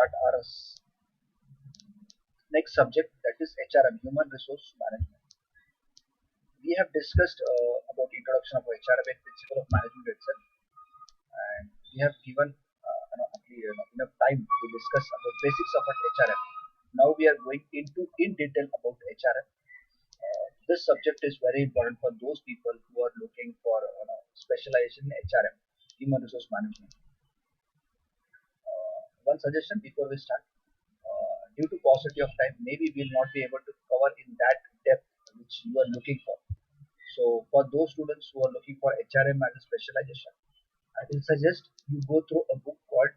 start our next subject, that is HRM, Human Resource Management. We have discussed about introduction of HRM and principle of management itself, and we have given enough time to discuss about basics of HRM. Now we are going into in detail about HRM. This subject is very important for those people who are looking for specialization in HRM, Human Resource Management. One suggestion before we start, due to paucity of time, maybe we will not be able to cover in that depth which you are looking for. So for those students who are looking for HRM as a specialization, I will suggest you go through a book called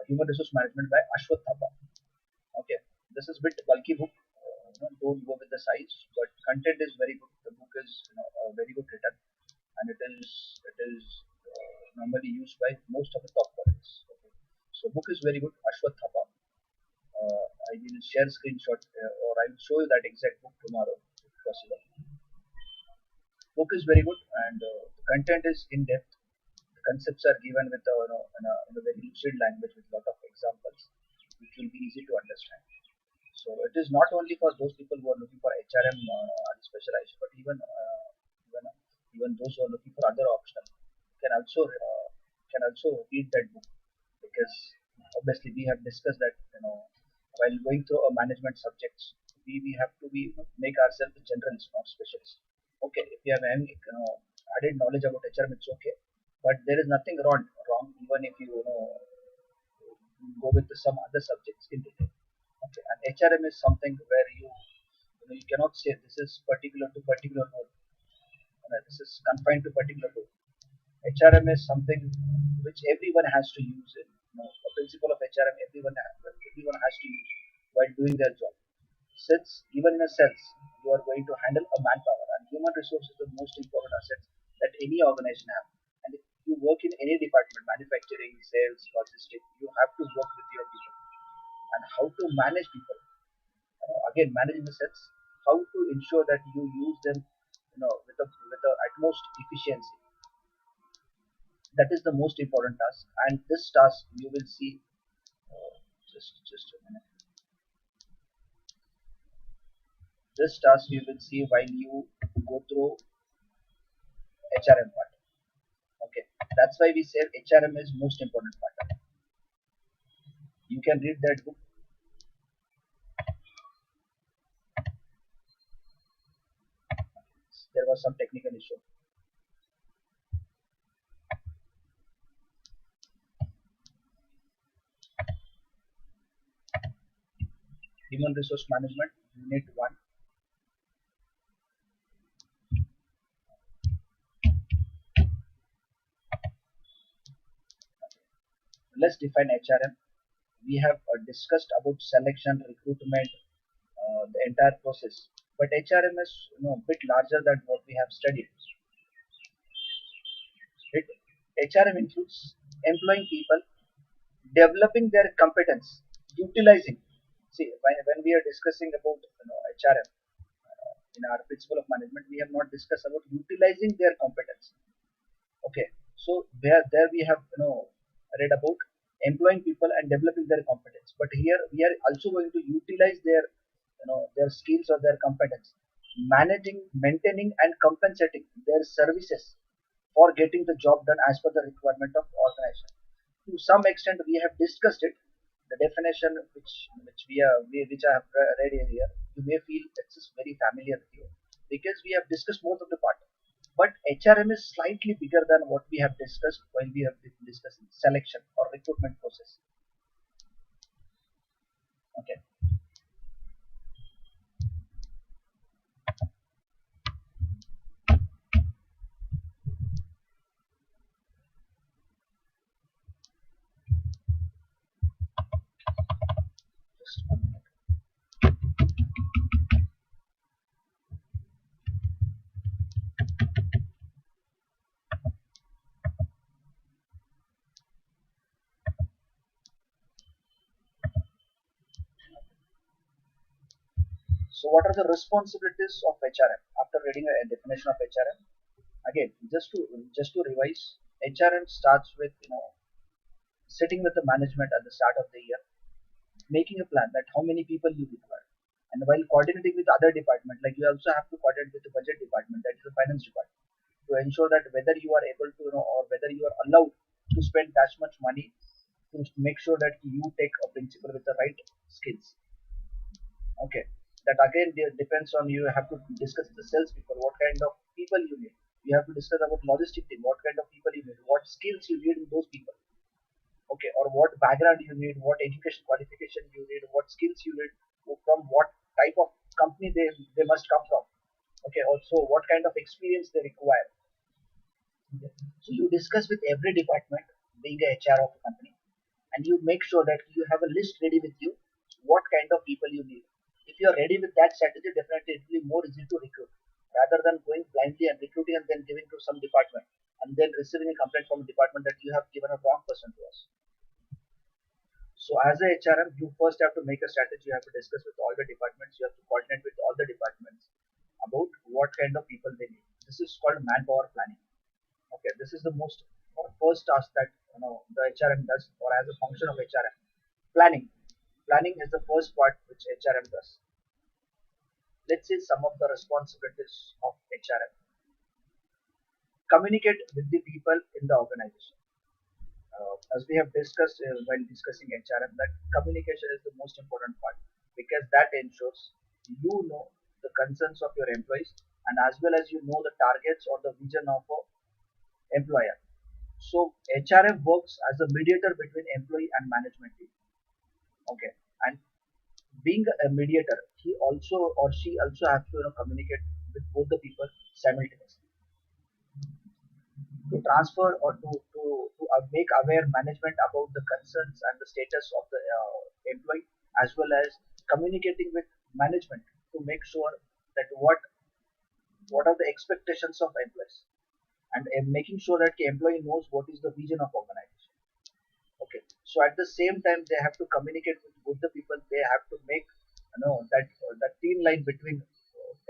Human Resource Management by Ashwath Thapa. Okay, this is a bit bulky book. Don't go with the size, but content is very good. The book is very good written, and it is normally used by most of the top colleges. Okay. So book is very good. Ashwath Thapa. I will share screenshot or I will show you that exact book tomorrow if possible. Book is very good, and the content is in depth. The concepts are given with in a very lucid language with lot of examples, which will be easy to understand. So it is not only for those people who are looking for HRM specialization, but even those who are looking for other optional can also read that book, because obviously we have discussed that while going through a management subjects, we have to make ourselves generalists, not specialists. Okay, if you have any added knowledge about HRM, it's okay, but there is nothing wrong even if you go with some other subjects in detail. Okay, and HRM is something where you cannot say this is particular to particular role. This is confined to particular role. HRM is something which everyone has to use. A principle of HRM everyone has to use while doing their job. Since even in a sales, you are going to handle a manpower, and human resource is the most important asset that any organization has. And if you work in any department, manufacturing, sales, logistics, you have to work with your people. And how to manage people, again manage in the sense how to ensure that you use them with the utmost efficiency. That is the most important task, and this task you will see just a minute. This task you will see while you go through HRM part. Okay, that's why we say HRM is most important part. You can read that book. There was some technical issue. Human Resource Management, Unit 1. Let's define HRM. We have discussed about selection, recruitment, the entire process. But HRM is a bit larger than what we have studied. HRM includes employing people, developing their competence, utilizing. See, when we are discussing about HRM in our principle of management, we have not discussed about utilizing their competence. Okay, so there we have read about employing people and developing their competence. But here we are also going to utilize their skills or their competence, managing, maintaining, and compensating their services for getting the job done as per the requirement of organization. To some extent, we have discussed it. The definition which I have read here, you may feel it's very familiar with you because we have discussed most of the part. But HRM is slightly bigger than what we have discussed while we have been discussing selection or recruitment process. Okay. Just 1 minute. So what are the responsibilities of HRM? After reading a definition of HRM, again just to revise, HRM starts with sitting with the management at the start of the year, making a plan that how many people you require. And while coordinating with other department, like you also have to coordinate with the budget department, that is the finance department, to ensure that whether you are able to, or whether you are allowed to spend that much money, to make sure that you take a principal with the right skills. Okay, that again depends on, you have to discuss the sales people, what kind of people you need. You have to discuss about logistic team, what kind of people you need, what skills you need in those people. Okay, or what background you need, what education qualification you need, what skills you need, from what type of company they must come from. Okay, also what kind of experience they require. Okay. So you discuss with every department, being a HR of a company, and you make sure that you have a list ready with you, what kind of people you need. If you are ready with that strategy, definitely it will be more easy to recruit, rather than going blindly and recruiting and then giving to some department and then receiving a complaint from a department that you have given a wrong person to us. So as a HRM, you first have to make a strategy. You have to discuss with all the departments. You have to coordinate with all the departments about what kind of people they need. This is called manpower planning. Okay, this is the most first task that the HRM does, or as a function of HRM. Planning. Planning is the first part which HRM does. Let's see some of the responsibilities of HRM. Communicate with the people in the organization. As we have discussed while discussing HRM, that communication is the most important part, because that ensures you know the concerns of your employees, and as well as you know the targets or the vision of a employer. So HRM works as a mediator between employee and management team. Okay, and being a mediator, he also or she also have to communicate with both the people simultaneously, to transfer or to make aware management about the concerns and the status of the employee, as well as communicating with management to make sure that what are the expectations of employees, and making sure that the employee knows what is the vision of organization. Okay, so at the same time they have to communicate with both the people. They have to make that thin line between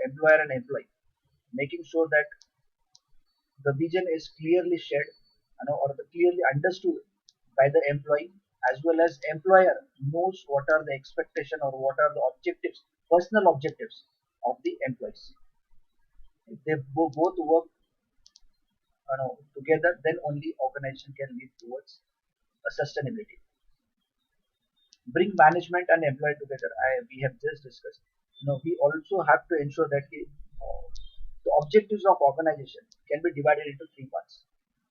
employer and employee, making sure that the vision is clearly shared, or clearly understood by the employee, as well as employer knows what are the expectation or what are the objectives, personal objectives of the employees. If they both work together, then only organization can lead towards a sustainability. Bring management and employee together. We have just discussed. We also have to ensure that the objectives of organization can be divided into three parts.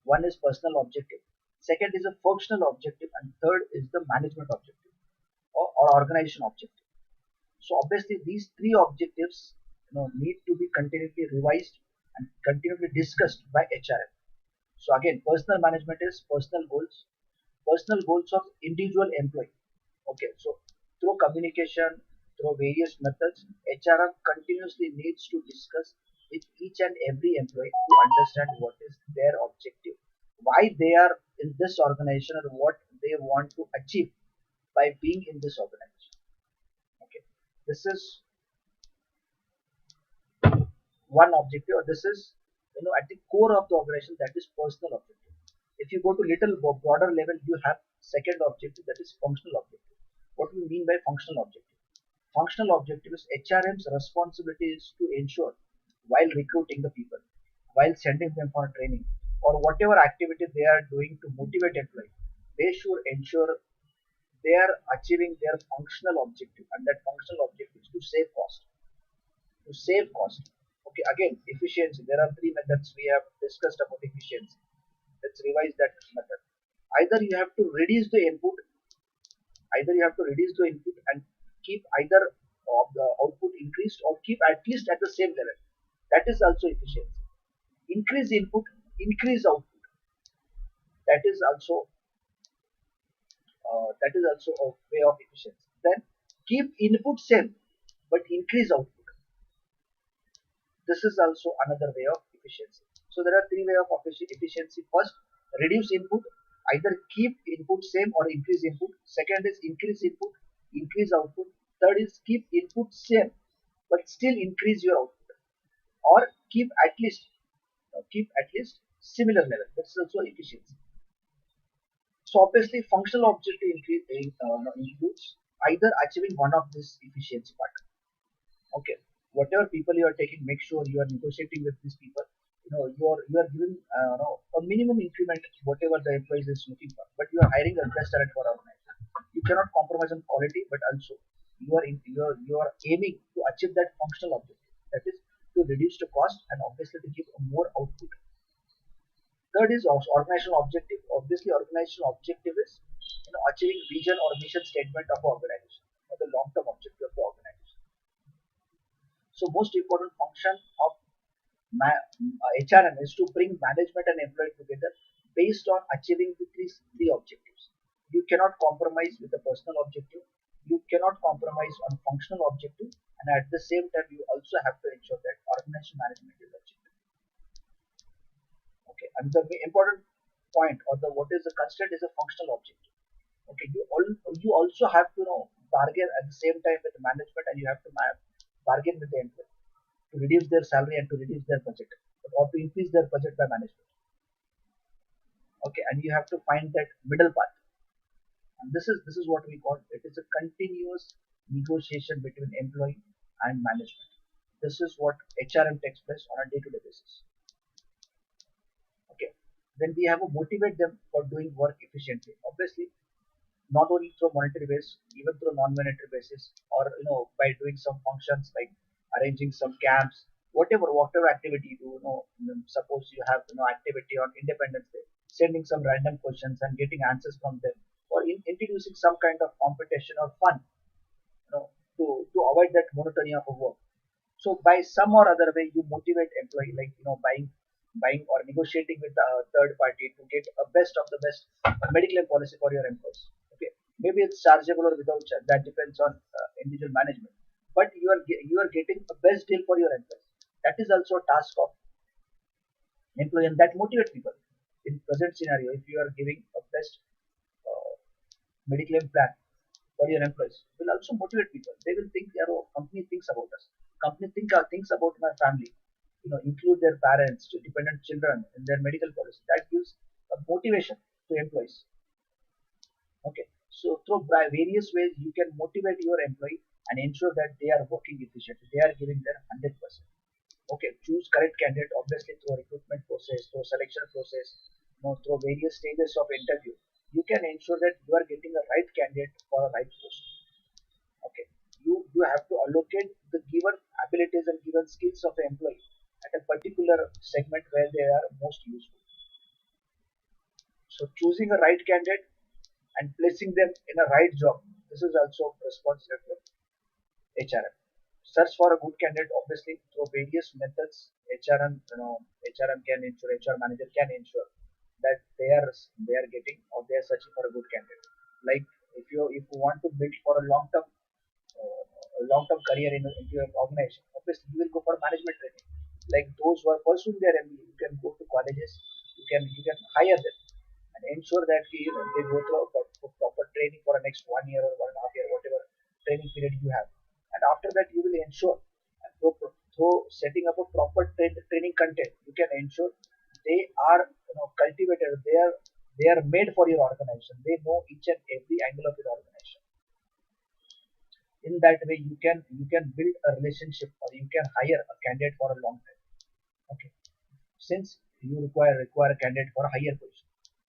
One is personal objective, second is a functional objective, and third is the management objective, or organization objective. So obviously these three objectives need to be continually revised and continually discussed by HRM. So again, personal management is personal goals of individual employee. Okay, so through communication, through various methods, HRM continuously needs to discuss with each and every employee to understand what is their objective, why they are in this organization, or what they want to achieve by being in this organization. Okay, this is one objective, or this is at the core of the organization, that is personal objective. If you go to little broader level, you have second objective, that is functional objective. What do we mean by functional objective? Functional objective is HRM's responsibility is to ensure, while recruiting the people, while sending them for training, or whatever activity they are doing to motivate employees, they should ensure they are achieving their functional objective, and that functional objective is to save cost. To save cost. Okay, again, efficiency. There are three methods we have discussed about efficiency. Let's revise that method. Either you have to reduce the input, and keep either of the output increased, or keep at least at the same level. That is also efficiency. Increase input, increase output. That is also a way of efficiency. Then keep input same, but increase output. This is also another way of efficiency. So there are three ways of efficiency. First, reduce input, either keep input same or increase input. Second is increase input, increase output. Third is keep input same, but still increase your output, or keep at least similar level. That's also efficiency. So obviously functional objective includes either achieving one of this efficiency part. Okay, whatever people you are taking, make sure you are negotiating with these people. You are giving a minimum increment whatever the employees is looking for, but you are hiring a best talent for organization. You cannot compromise on quality, but also you are aiming to achieve that functional objective, that is to reduce the cost and obviously to give a more output. Third is also organizational objective. Obviously, organizational objective is achieving vision or mission statement of organization or the long-term objective of the organization. So most important function of HRM is to bring management and employee together based on achieving the three objectives. You cannot compromise with the personal objective. You cannot compromise on functional objective, and at the same time, you also have to ensure that organization management is achieved. Okay, and the important point or the what is the constraint is a functional objective. Okay, you also have to bargain at the same time with the management, and you have to bargain with the employee to reduce their salary and to reduce their budget, or to increase their budget by management. Okay, and you have to find that middle path, and this is what we call it is a continuous negotiation between employee and management. This is what HRM takes place on a day-to-day basis. Okay, then we have to motivate them for doing work efficiently. Obviously, not only through monetary base, even through non-monetary basis, or by doing some functions like arranging some camps, whatever activity you do. Suppose you have activity on Independence Day, sending some random questions and getting answers from them, or introducing some kind of competition or fun, to avoid that monotony of a work. So by some or other way, you motivate employee, like buying or negotiating with the third party to get a best of the best medical policy for your employees. Okay, maybe it's chargeable or without charge. That depends on individual management. But you are getting a best deal for your employees. That is also a task of employee, and that motivates people. In present scenario, if you are giving a best uh, medical plan for your employees, will also motivate people. They will think, yeah, oh, company thinks about us. Company thinks about my family. Include their parents, dependent children in their medical policy. That gives a motivation to employees. Okay, so through various ways you can motivate your employee and ensure that they are working efficiently. They are giving their 100%. Okay, choose correct candidate obviously through recruitment process, through selection process, through various stages of interview. You can ensure that you are getting a right candidate for a right post. Okay, you have to allocate the given abilities and given skills of the employee at a particular segment where they are most useful. So choosing a right candidate and placing them in a right job, this is also responsibility of HRM. Search for a good candidate obviously through various methods. HRM can ensure, HR manager can ensure that they are getting or they are searching for a good candidate. Like if you want to build for a long-term career into your organization, obviously you will go for management training. Like those who are pursuing their MBA, you can go to colleges, you can hire them and ensure that they go through a proper training for the next 1 year or 1.5 year, whatever training period you have. And after that, you will ensure through setting up a proper training content, you can ensure they are cultivated. They are made for your organization. They know each and every angle of your organization. In that way, you can build a relationship, or you can hire a candidate for a long time. Okay, since you require a candidate for a higher position,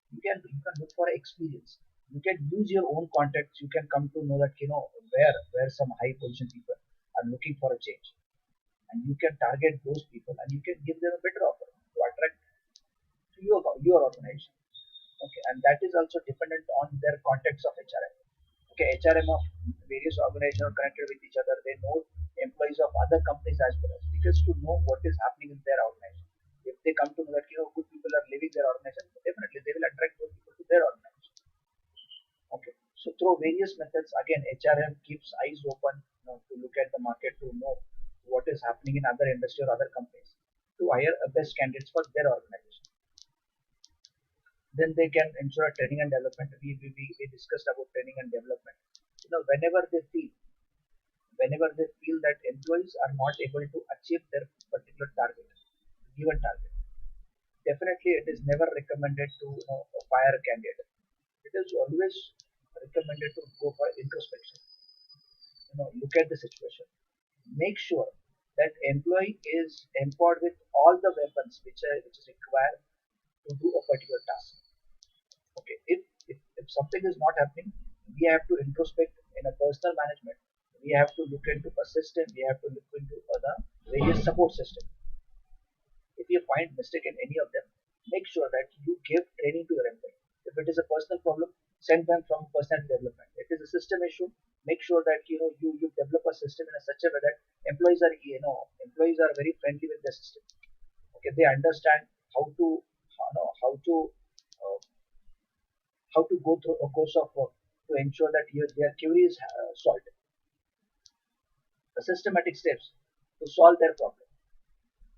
you can look for experience. You can use your own contacts. You can come to know that where some high position people are looking for a change, and you can target those people and you can give them a better offer to attract to your organization. Okay, and that is also dependent on their contacts of HRM. Okay, HRM of various organizations are connected with each other. They know employees of other companies as well, as because to know what is happening in their organization. If they come to know that good people are leaving their organization, definitely they will attract those people to their organization. Okay, so through various methods, again HRM keeps eyes open, to look at the market, to know what is happening in other industry or other companies, to hire a best candidates for their organization. Then they can ensure training and development. We discussed about training and development. Whenever they feel that employees are not able to achieve their particular target, given target, definitely it is never recommended to fire a candidate. It is always recommended to go for introspection. look at the situation. Make sure that employee is empowered with all the weapons which is required to do a particular task. Okay, if something is not happening, we have to introspect in a personal management. We have to look into a system. We have to look into other various support system. If you find mistake in any of them, make sure that you give training to your employee. If it is a personal problem, send them from personal development. If it is a system issue, make sure that you develop a system in a such a way that employees are very friendly with the system. Okay, they understand how to uh, how to go through a course of work to ensure that their query is solved. The systematic steps to solve their problem.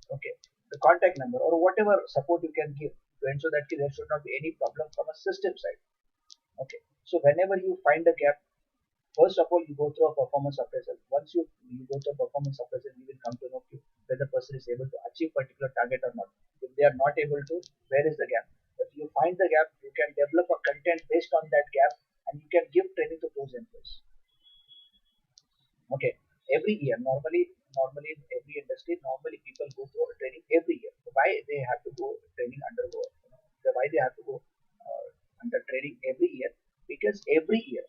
Okay, the contact number or whatever support you can give to ensure that there should not be any problem from a system side. Okay, so whenever you find a gap, first of all you go through a performance appraisal. Once you go through a performance appraisal, you will come to know whether the person is able to achieve particular target or not. If they are not able to, where is the gap? If you find the gap, you can develop a content based on that gap, and you can give training to those employees. Okay, every year, normally in every industry, normally people go through a training every year. Why they have to go training undergo? Why they have to go under training every year? Because every year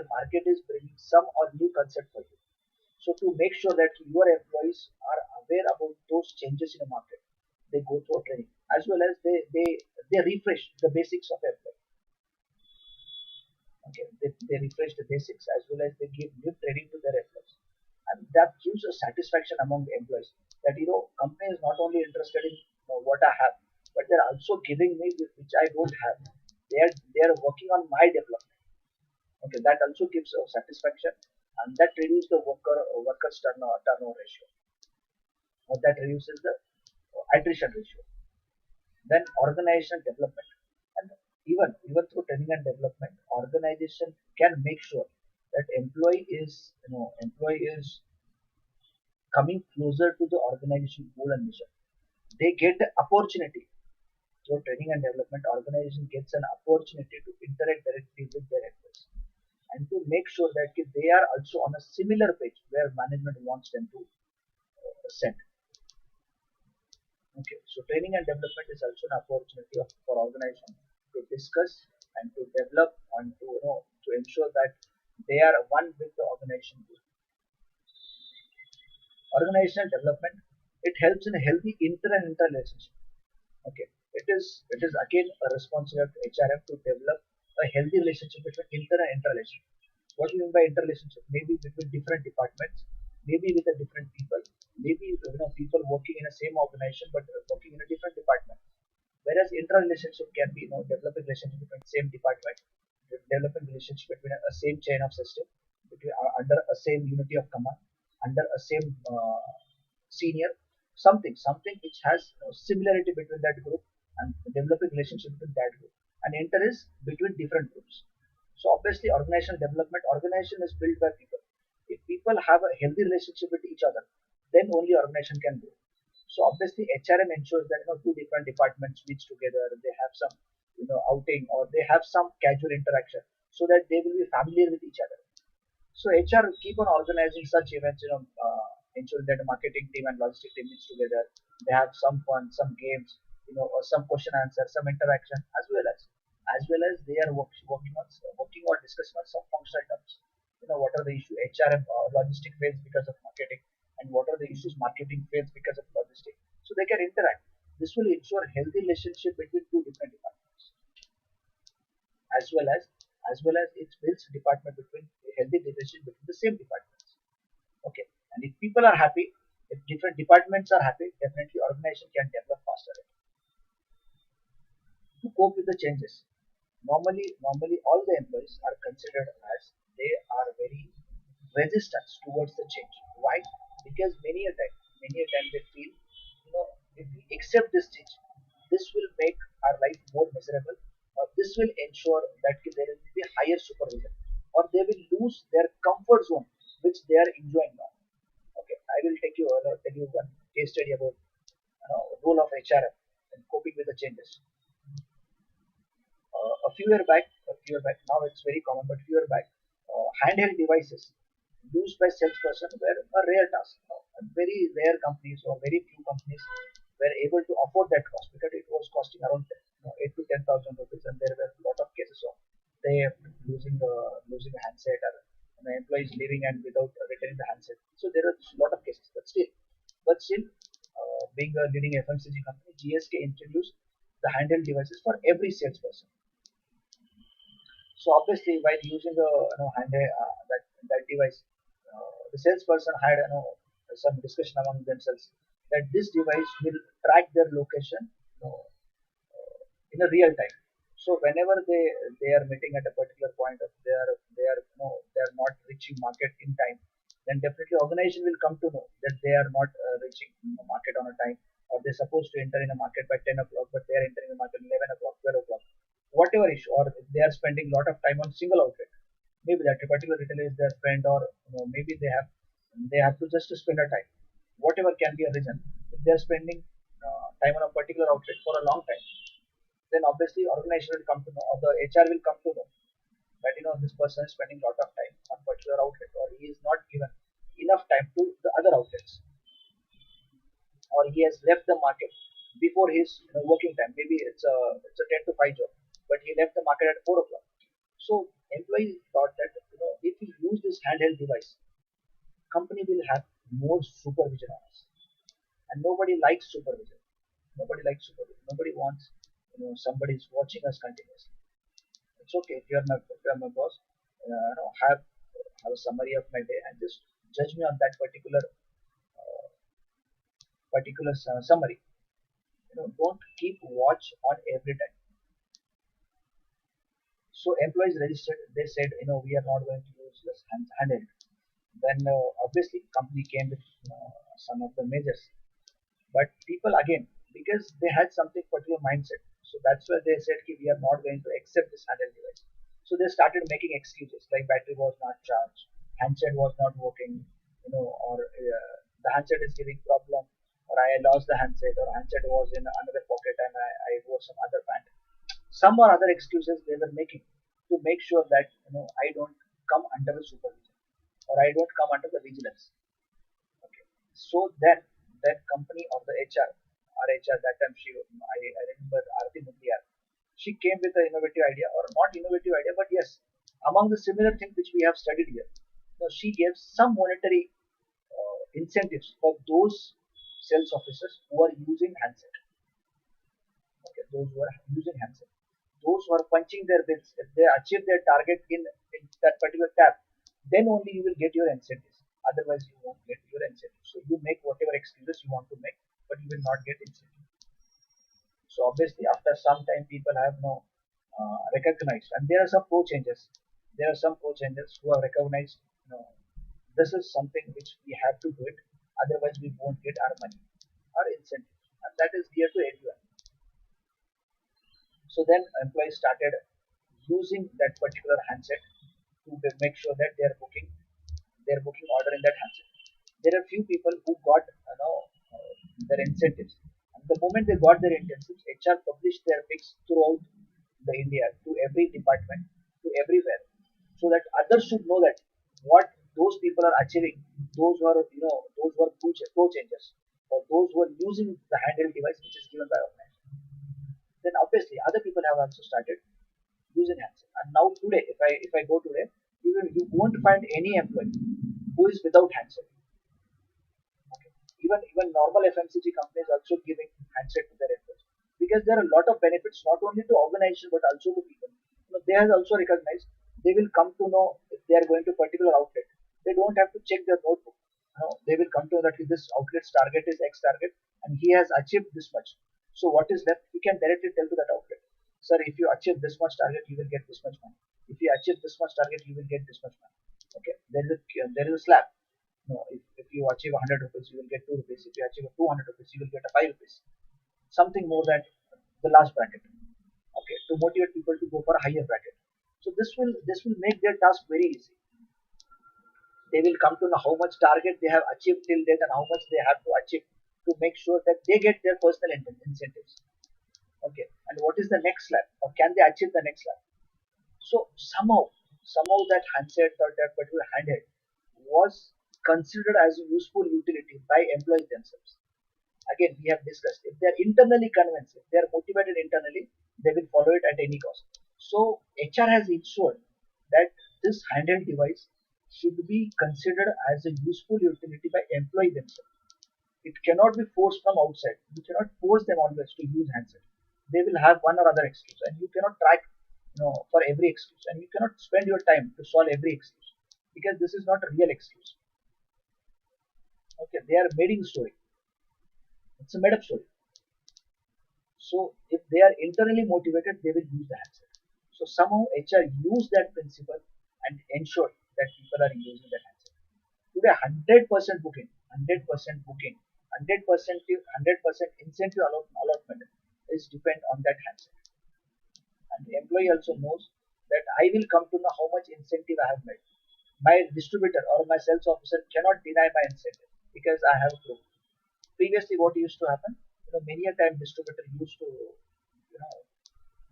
market is bringing some or new concept for you. So to make sure that your employees are aware about those changes in the market, they go through a training as well as they refresh the basics of employee. Okay, they refresh the basics as well as they give new training to their employees, and that gives a satisfaction among the employees that company is not only interested in what I have, but they're also giving me which I don't have. They are working on my development. Okay, that also gives a satisfaction, and that reduces the workers turnover ratio, or that reduces the attrition ratio. Then organizational development, and even through training and development, organization can make sure that employee is coming closer to the organization goal and mission. They get the opportunity through training and development. Organization gets an opportunity to interact directly with their employees and to make sure that they are also on a similar page where management wants them to send. Okay, so training and development is also an opportunity for organization to discuss and to develop and to ensure that they are one with the organization goal. Organizational development, it helps in a healthy inter and inter relationship. Okay, it is again a responsibility of HRM to develop a healthy relationship between inter and inter relationship. What do you mean by inter relationship? Maybe between different departments, maybe with a different people, maybe people working in the same organization but working in a different department. Whereas inter relationship can be developing relationship between same department, developing relationship between a same chain of system, under a same unity of command, under a same senior, something which has similarity between that group and developing relationship with that group, and inter is between different groups. So obviously organizational development, organization is built by people. If people have a healthy relationship with each other, then only organization can grow. So obviously HRM ensures that two different departments meet together, they have some outing, or they have some casual interaction so that they will be familiar with each other. So HR keep on organizing such events, ensuring that the marketing team and logistic team meets together. They have some fun, some games, or some question answer, some interaction, as well as they are working or discussing on some functional terms. What are the issues HRM logistic face because of marketing, and what are the issues marketing face because of logistic. So they can interact. This will ensure healthy relationship between two different departments, as well as it builds department between healthy relationship between the same departments. Okay, and if people are happy, if different departments are happy, definitely organization can develop faster. To cope with the changes, normally all the employees are considered as they are very resistant towards the change. Why? Because many a time they feel, if we accept this change, this will make our life more miserable, or this will ensure that there will be higher supervision, or they will lose their comfort zone which they are enjoying now. Okay, I will tell you one case study about role of HRM and coping with the changes. A few year back, now it's very common, but few year back, handheld devices. used by salesperson were a rare task. Very rare companies or very few companies were able to afford that cost because it was costing around 8 to 10,000 rupees, and there were a lot of cases of they losing a handset, or employees leaving and without returning the handset. So there are a lot of cases, but still, being a leading FMCG company, GSK introduced the handheld devices for every salesperson. So obviously, while using a that device, the salesperson had some discussion among themselves that this device will track their location, in a real time. So whenever they are meeting at a particular point of they are not reaching market in time, then definitely organization will come to know that they are not reaching market on a time, or they're supposed to enter in a market by 10 o'clock, but they are entering the market 11 o'clock, 12 o'clock, whatever issue, or they are spending a lot of time on single outlet. Maybe that particular retailer is their friend, or maybe they have to just to spend a time. Whatever can be a reason. If they are spending time on a particular outlet for a long time, then obviously organization will come to know, or the HR will come to know that this person is spending a lot of time on particular outlet, or he is not given enough time to the other outlets, or he has left the market before his working time. Maybe it's a 10 to 5 job, but he left the market at 4 o'clock. So employees thought that if we use this handheld device, company will have more supervision on us, and nobody likes supervision. Nobody likes supervision. Nobody wants somebody is watching us continuously. It's okay if you're my boss. Have a summary of my day and just judge me on that particular summary. Don't keep watch on every time. So employees registered. They said, we are not going to use this handheld. Then obviously company came with some of the measures. But people again, because they had something particular mindset, so that's why they said we are not going to accept this handheld device. So they started making excuses like battery was not charged, handset was not working, or the handset is giving problem, or I lost the handset, or handset was in another pocket and I wore some other pant. Some or other excuses they were making to make sure that I don't come under the supervision, or I don't come under the vigilance. Okay. So then that company or the HR, our HR that time I remember Arti Muthiar, she came with an innovative idea, or not innovative idea, but yes, among the similar things which we have studied here. So she gave some monetary incentives for those sales officers who are using handset. Okay, those who are using handset, those who are punching their bills, if they achieve their target in that particular tab, then only you will get your incentives. Otherwise, you won't get your incentives. So you make whatever excuses you want to make, but you will not get incentives. So obviously, after some time, people have no recognized, and there are some pro changes. There are some pro changes who have recognized, this is something which we have to do it. Otherwise, we won't get our money, our incentive, and that is dear to everyone. So then employees started using that particular handset to make sure that their booking order in that handset. There are few people who got their incentives, and the moment they got their incentives, HR published their picks throughout the India to every department, to everywhere, so that others should know that what those people are achieving, those who are pro changers, or those who are using the handheld device which is given by organization. Then obviously other people have also started using handset. And now today, if I go today, you won't find any employee who is without handset. Okay. Even normal FMCG companies also giving handset to their employees, because there are a lot of benefits not only to organization but also to people. They have also recognized they will come to know if they are going to particular outlet. They don't have to check their notebook. They will come to know that this outlet's target is X target and he has achieved this much. So what is left? He can directly tell to that outlet, sir, if you achieve this much target, you will get this much money. If you achieve this much target, you will get this much money. Okay, there is a slab. No, if you achieve 100 rupees, you will get 2 rupees. If you achieve 200 rupees, you will get a 5 rupees. Something more than the last bracket. Okay, to motivate people to go for a higher bracket. So this will make their task very easy. They will come to know how much target they have achieved till date and how much they have to achieve to make sure that they get their personal incentives. Okay, and what is the next slab, or can they achieve the next slab? So somehow that handset or that particular handheld was considered as a useful utility by employees themselves. Again, we have discussed, if they are internally convinced, if they are motivated internally, they will follow it at any cost. So HR has ensured that this handheld device should be considered as a useful utility by employee themselves. It cannot be forced from outside. You cannot force them always to use handset. They will have one or other excuse, and you cannot track, for every excuse, and you cannot spend your time to solve every excuse because this is not a real excuse. Okay, they are made in story. It's a made up story. So if they are internally motivated, they will use the handset. So somehow HR use that principle and ensure that people are using that handset. Today, 100% booking, 100% booking, 100% incentive allotment is depend on that handset. And the employee also knows that I will come to know how much incentive I have made. My distributor or my sales officer cannot deny my incentive because I have proof. Previously, what used to happen, many a time distributor you know,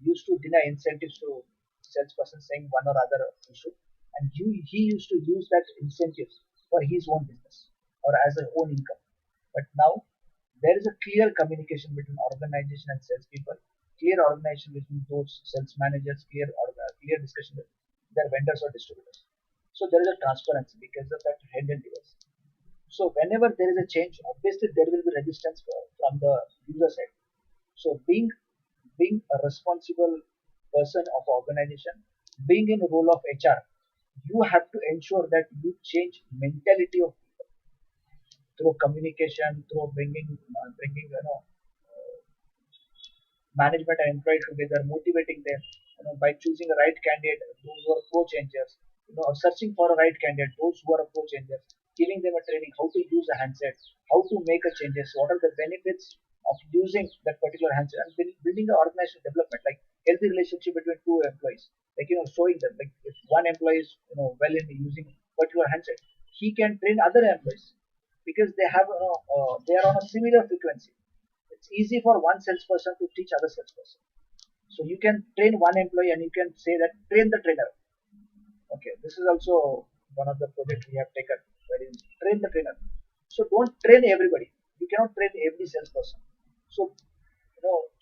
used to deny incentives to salesperson saying one or other issue, and he used to use that incentives for his own business or as a own income. But now there is a clear communication between organization and salespeople, clear organization between those sales managers, clear discussion with their vendors or distributors. So there is a transparency because of that handheld device. So whenever there is a change, obviously there will be resistance from the user side. So being a responsible person of organization, being in the role of HR, you have to ensure that you change mentality of people through communication, through bringing management and employee together, motivating them, by choosing the right candidate, those who are pro changers, searching for a right candidate, those who are pro changers, giving them a training, how to use a handset, how to make a changes, what are the benefits of using that particular handset, and building the organizational development, like healthy relationship between two employees, like showing them, like if one employee is well in using particular handset, he can train other employees because they are on a similar frequency. It's easy for one salesperson to teach other salesperson. So you can train one employee and you can say that train the trainer. Okay, this is also one of the projects we have taken, where you train the trainer. So don't train everybody. You cannot train every salesperson. So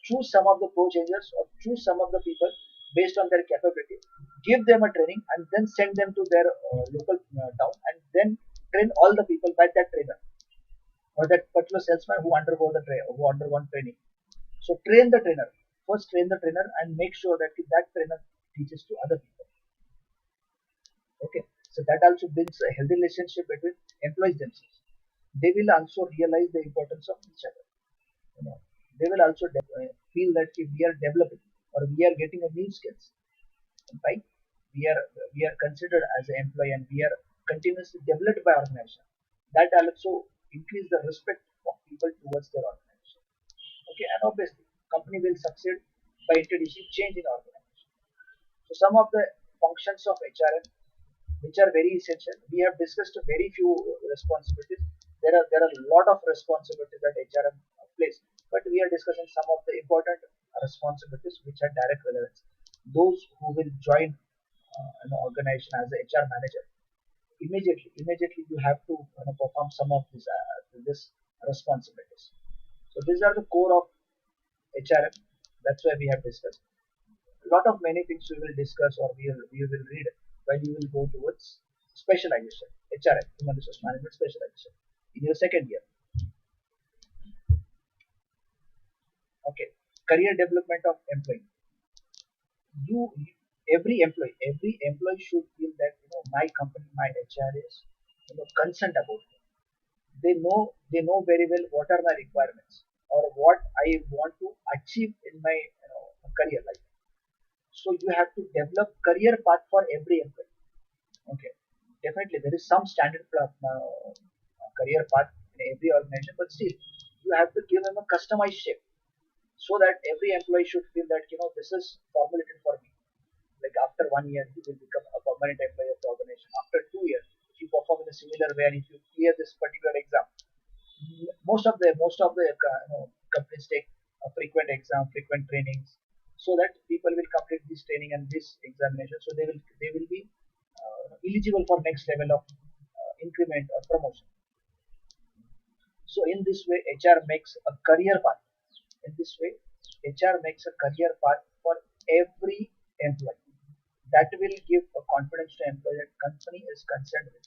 choose some of the pro changers or choose some of the people based on their capability. Give them a training and then send them to their local town and then train all the people by that trainer or that particular salesman who undergone training. So train the trainer. First train the trainer and make sure that that trainer teaches to other people. Okay. So that also builds a healthy relationship between employees themselves. They will also realize the importance of each other. They will also feel that if we are developing or we are getting a new skills, right? We are considered as an employee and we are continuously developed by organization. That also increase the respect of people towards their organization. Okay, and obviously company will succeed by introducing change in organization. So some of the functions of HRM which are very essential. We have discussed a very few responsibilities. There are a lot of responsibilities that HRM plays, but we are discussing some of the important responsibilities which are direct relevance. Those who will join an organization as a HR manager, immediately you have to perform some of this responsibilities. So these are the core of HRM. That's why we have discussed a lot of many things we will discuss or we will read while you will go towards specialization, HRM, human resource management specialization in your second year. Okay, career development of employee. You every employee should feel that my company, my HR is concerned about me. They know very well what are my requirements or what I want to achieve in my career life. So you have to develop career path for every employee. Okay, definitely there is some standard career path in every organization, but still you have to give them a customized shape so that every employee should feel that this is formulated for me. Like after 1 year, you will become a permanent employee of the organization. After 2 years, if you perform in a similar way and if you clear this particular exam, most of the companies take a frequent exam, frequent trainings, so that people will complete this training and this examination, so they will be eligible for next level of increment or promotion. So in this way, HR makes a career path. In this way, HR makes a career path for every employee. That will give a confidence to employee that company is concerned with.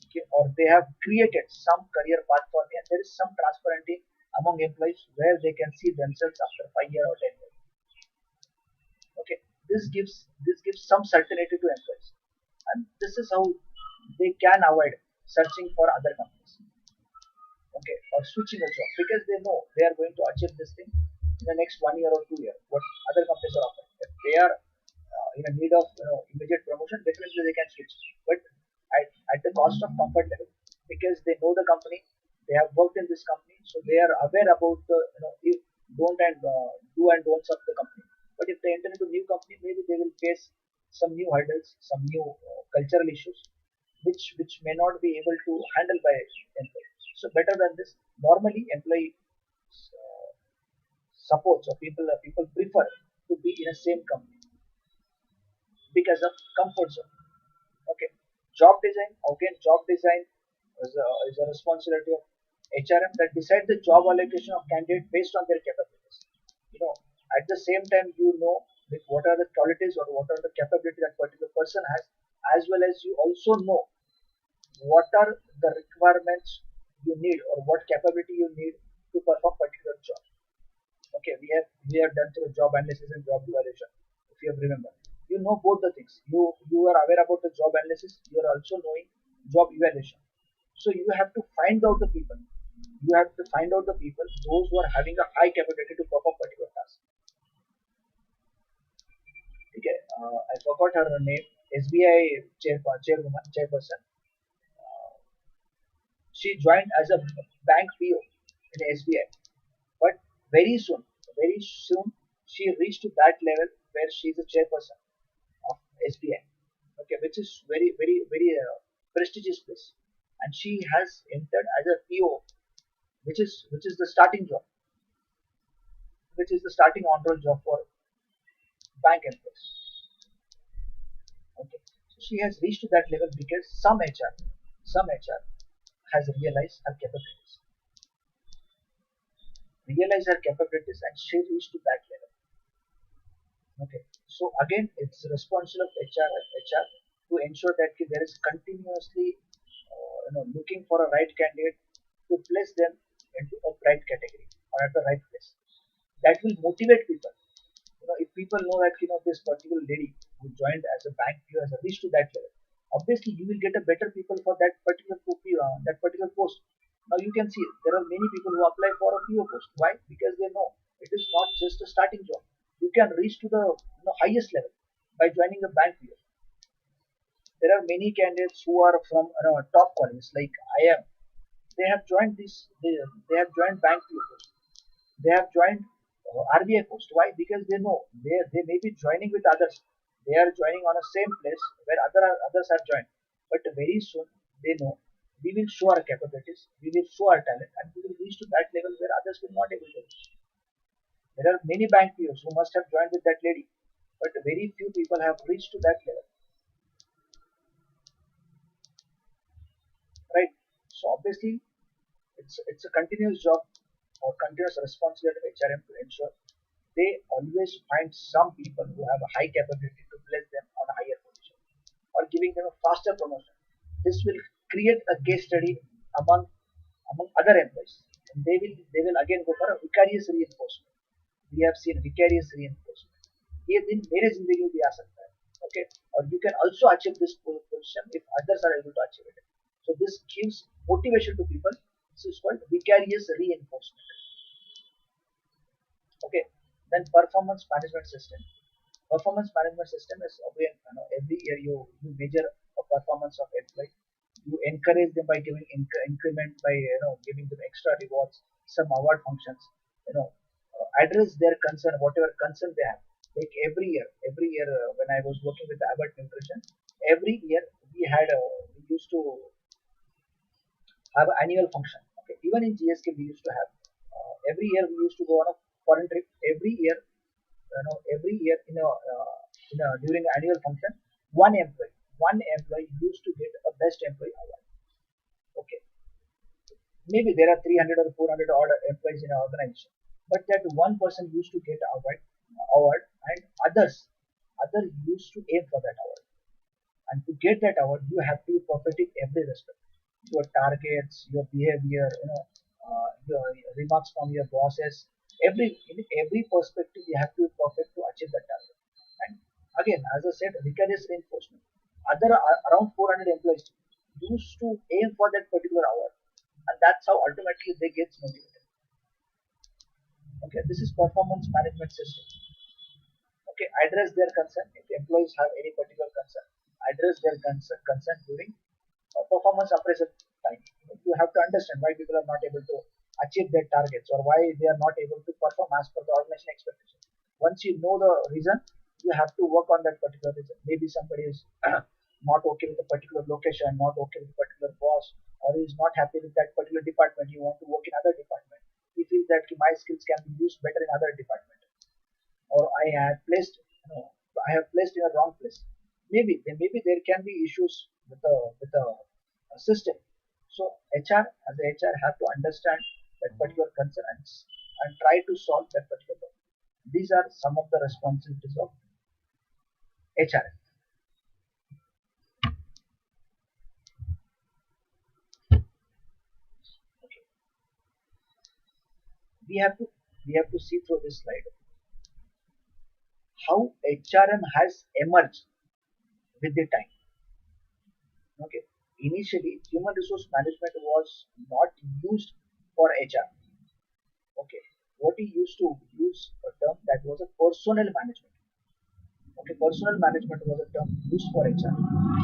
Okay, or they have created some career path for me, and there is some transparency among employees where they can see themselves after 5 years or 10 years. Okay, this gives some certainty to employees, and this is how they can avoid searching for other companies, okay, or switching a job, because they know they are going to achieve this thing in the next 1 year or 2 years. What other companies are offering, if they are in a need of immediate promotion, definitely they can switch, but at the cost of comfort level, because they know the company, they have worked in this company, so they are aware about the if don't and do and don'ts of the company. But if they enter into new company, maybe they will face some new hurdles, some new cultural issues, which may not be able to handle by employee. So better than this, normally employee uh, supports, or people prefer to be in a same company because of comfort zone. Okay, job design, again, job design is a responsibility of HRM that decide the job allocation of candidate based on their capabilities. You know, at the same time, like, what are the qualities or what are the capabilities that particular person has, as well as you also know what are the requirements you need or what capability you need to perform particular job. Okay, we have done through job analysis and job evaluation. If you have remember, you know both the things. You are aware about the job analysis. You are also knowing job evaluation. So you have to find out the people. You have to find out the people those who are having a high capability to perform particular task. Okay, I forgot her name. SBI chairperson. She joined as a bank PO in SBI, but very soon, she reached to that level where she is a chairperson of SBI. Okay, which is very prestigious place, and she has entered as a PO, which is the starting job, which is the starting on-roll job for bank employees. Okay, so she has reached to that level because some HR has realized her capabilities, and she reached to that level. Okay, so again, it's responsible of HR to ensure that there is continuously, looking for a right candidate to place them into a right category or at the right place. That will motivate people. If people know that this particular lady who joined as a bank PO has reached to that level, obviously you will get a better people for that particular that particular post. Now you can see there are many people who apply for a PO post. Why? Because they know it is not just a starting job. You can reach to the highest level by joining a bank PO. There are many candidates who are from top colleges like IM. They have joined they have joined bank PO post. They have joined RBI post. Why? Because they know they may be joining with others. They are joining on a same place where others have joined. But very soon they know we will show our capabilities, we will show our talent, and we will reach to that level where others will not able to reach. There are many bank POs who must have joined with that lady, but very few people have reached to that level, right? So obviously, it's a continuous job or continuous responsibility of HRM to ensure they always find some people who have a high capability to place them on a higher position or giving them a faster promotion. This will create a case study among other employees, and they will again go for a vicarious reinforcement. We have seen vicarious reinforcement. ये दिन मेरे जिंदगी में भी आ सकता है, okay? Or you can also achieve this position if others are able to achieve it. So this gives motivation to people. This is called vicarious reinforcement. Okay. Then performance management system. Performance management system is again, every year you measure a performance of employee. You encourage them by giving increment, by giving them extra rewards, some award functions. Address their concern, whatever concern they have. Like every year when I was working with Abbott Nutrition, every year we used to have an annual function. Okay, even in GSK we used to have every year we used to go on a foreign trip. Every year during annual function, one employee used to get a best employee award. Okay, maybe there are 300 or 400 odd employees in an organization, but that one person used to get award, and other used to aim for that award. And to get that award, you have to be perfect in every respect. Your targets, your behavior, your remarks from your bosses, in every perspective, you have to be perfect to achieve that target. And again, as I said, vicarious reinforcement. Around 400 employees used to aim for that particular award, and that's how ultimately they get motivated. Okay, this is performance management system. Okay, address their concern. If employees have any particular concern, address their concern during performance appraisal time. You have to understand why people are not able to achieve their targets, or why they are not able to perform as per the organization expectation. Once you know the reason, you have to work on that particular reason. Maybe somebody is not okay with a particular location, not okay with a particular boss, or is not happy with that particular department. You want to work in other department. He feels that my skills can be used better in other department, or I have placed in a wrong place. Maybe there can be issues with the system. So HR, as a HR, have to understand that particular concern, and try to solve that particular problem. These are some of the responsibilities of HR. Okay. We have to we have to see through this slide how HRM has emerged with the time. Okay. Initially, human resource management was not used for HR. Okay. What he used to use a term that was a personnel management. Okay, personnel management was a term used for HR.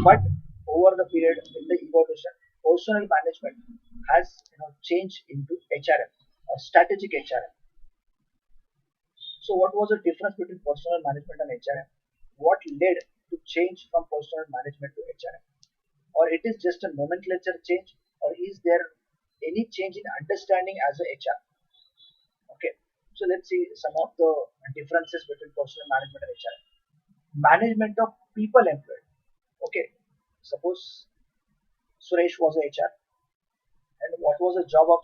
But over the period in the evolution, personnel management has changed into HRM, strategic HRM. So what was the difference between personnel management and HRM? What led to change from personnel management to HRM? Or it is just a nomenclature change, or is there any change in understanding as a HR? Okay, so let's see some of the differences between personnel management and HR. Management of people employed. Okay, suppose Suresh was a HR, and what was the job of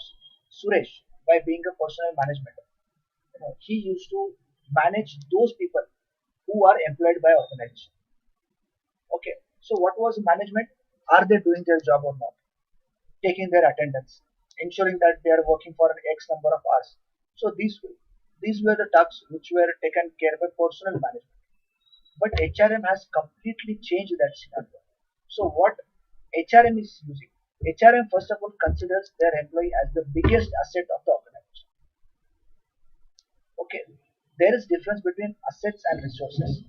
Suresh by being a personnel management? He used to manage those people who are employed by organization. Okay, so what was management? Are they doing their job or not? Taking their attendance, ensuring that they are working for an X number of hours. So these were the tasks which were taken care by personnel management. But HRM has completely changed that scenario. So what HRM is using? HRM first of all considers their employee as the biggest asset of the organization. Okay, there is difference between assets and resources.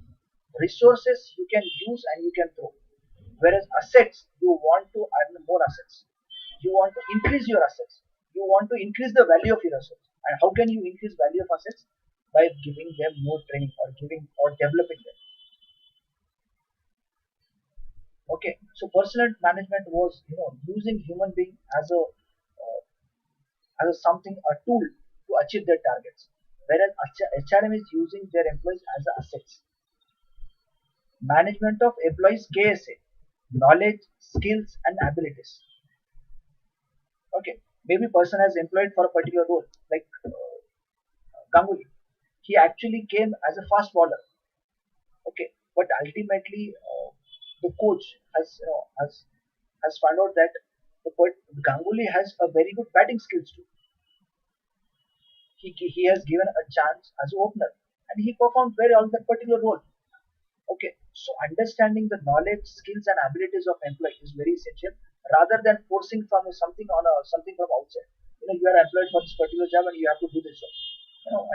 Resources you can use and you can throw, whereas assets, you want to earn more assets. You want to increase your assets. You want to increase the value of your assets. And how can you increase value of assets? By giving them more training, or developing them. Okay, so personal management was using human being as a something, a tool to achieve their targets, whereas HRM is using their employees as assets. Management of employees KSA, knowledge, skills, and abilities. Okay, maybe person has employed for a particular role, like Ganguly. He actually came as a fast bowler. Okay, but ultimately the coach has found out that Ganguly has a very good batting skills too. He has given a chance as an opener, and he performed very well in that particular role. Okay, so understanding the knowledge, skills, and abilities of employee is very essential, rather than forcing from something from outside. You are employed for this particular job and you have to do this job.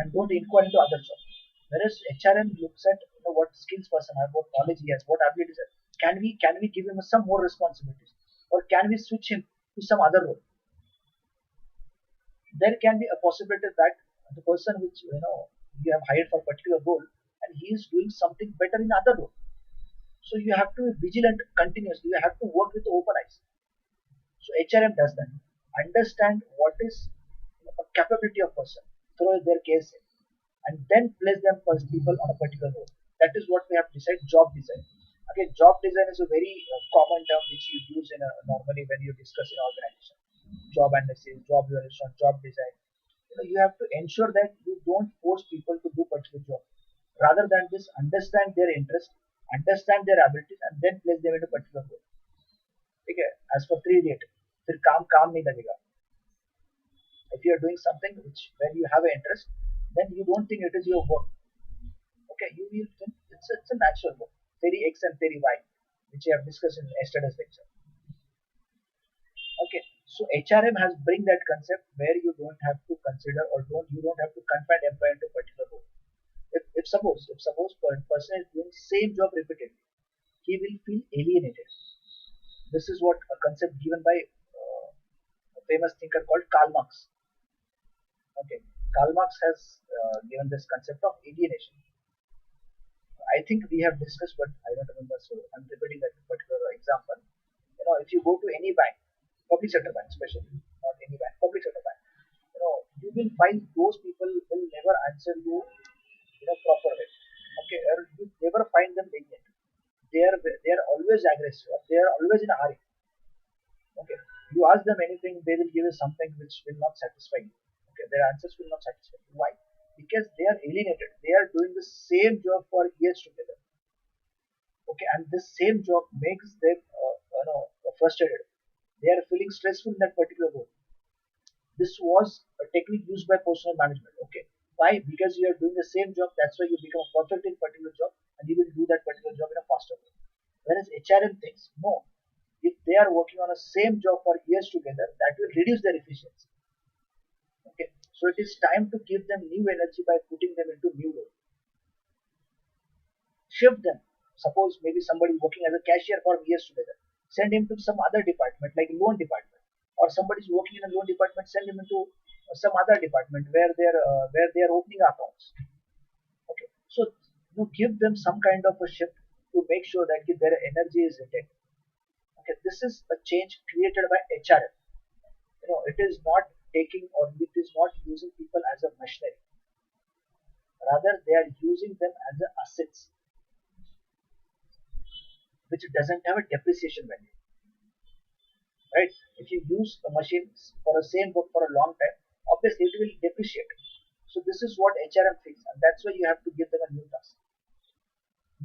And don't inquire into other jobs. Whereas HRM looks at what skills person has, what knowledge he has, what abilities he has. Can we give him some more responsibilities, or can we switch him to some other role? There can be a possibility that the person which you have hired for a particular role, and he is doing something better in other role. So you have to be vigilant continuously. You have to work with open eyes. So HRM does that. Understand what is a capability of person, throw their case in, and then place them first people on a particular role. That is what we have decided, job design. Again, job design is a very common term which you use in normally when you discuss in organization. Job analysis, job evaluation, job design. You have to ensure that you don't force people to do particular job. Rather than just understand their interest, understand their abilities, and then place them into particular role. ठीक है? As for 3 idiot, फिर काम काम नहीं लगेगा. If you are doing something which where you have an interest, then you don't think it is your work. Okay, you will think it's a natural work. Theory X and theory Y, which I have discussed in yesterday's lecture. Okay, so HRM has bring that concept where you don't have to consider or don't have to confine employee into particular role. If suppose a person is doing same job repeatedly, he will feel alienated. This is what a concept given by a famous thinker called Karl Marx. Okay, Karl Marx has given this concept of alienation. I think we have discussed, but I don't remember, so I'm repeating that particular example. If you go to any bank, public sector bank especially, not any bank, public sector bank, you will find those people will never answer you in a proper way. Okay, or you never find them lenient. They are always aggressive. They are always in a hurry. Okay, you ask them anything, they will give you something which will not satisfy you. Okay, their answers will not satisfy you. Why? Because they are alienated. They are doing the same job for years together. Okay, and this same job makes them frustrated. They are feeling stressful in that particular role. This was a technique used by personal management. Okay, why? Because you are doing the same job. That's why you become perfect in particular job, and you will do that particular job in a faster way. Whereas HRM thinks no. If they are working on a same job for years together, that will reduce their efficiency. Okay, so it is time to give them new energy by putting them into new role. Shift them. Suppose maybe somebody working as a cashier for years together. Send him to some other department like loan department, or somebody is working in a loan department. Send him into some other department where they are opening accounts. Okay, so give them some kind of a shift to make sure that their energy is retained. Okay, this is a change created by HRM. It is not taking or it is not using people as a machinery. Rather, they are using them as assets, which doesn't have a depreciation value. Right? If you use a machine for the same work for a long time, obviously it will depreciate. So this is what HRM thinks, and that's why you have to give them a new task,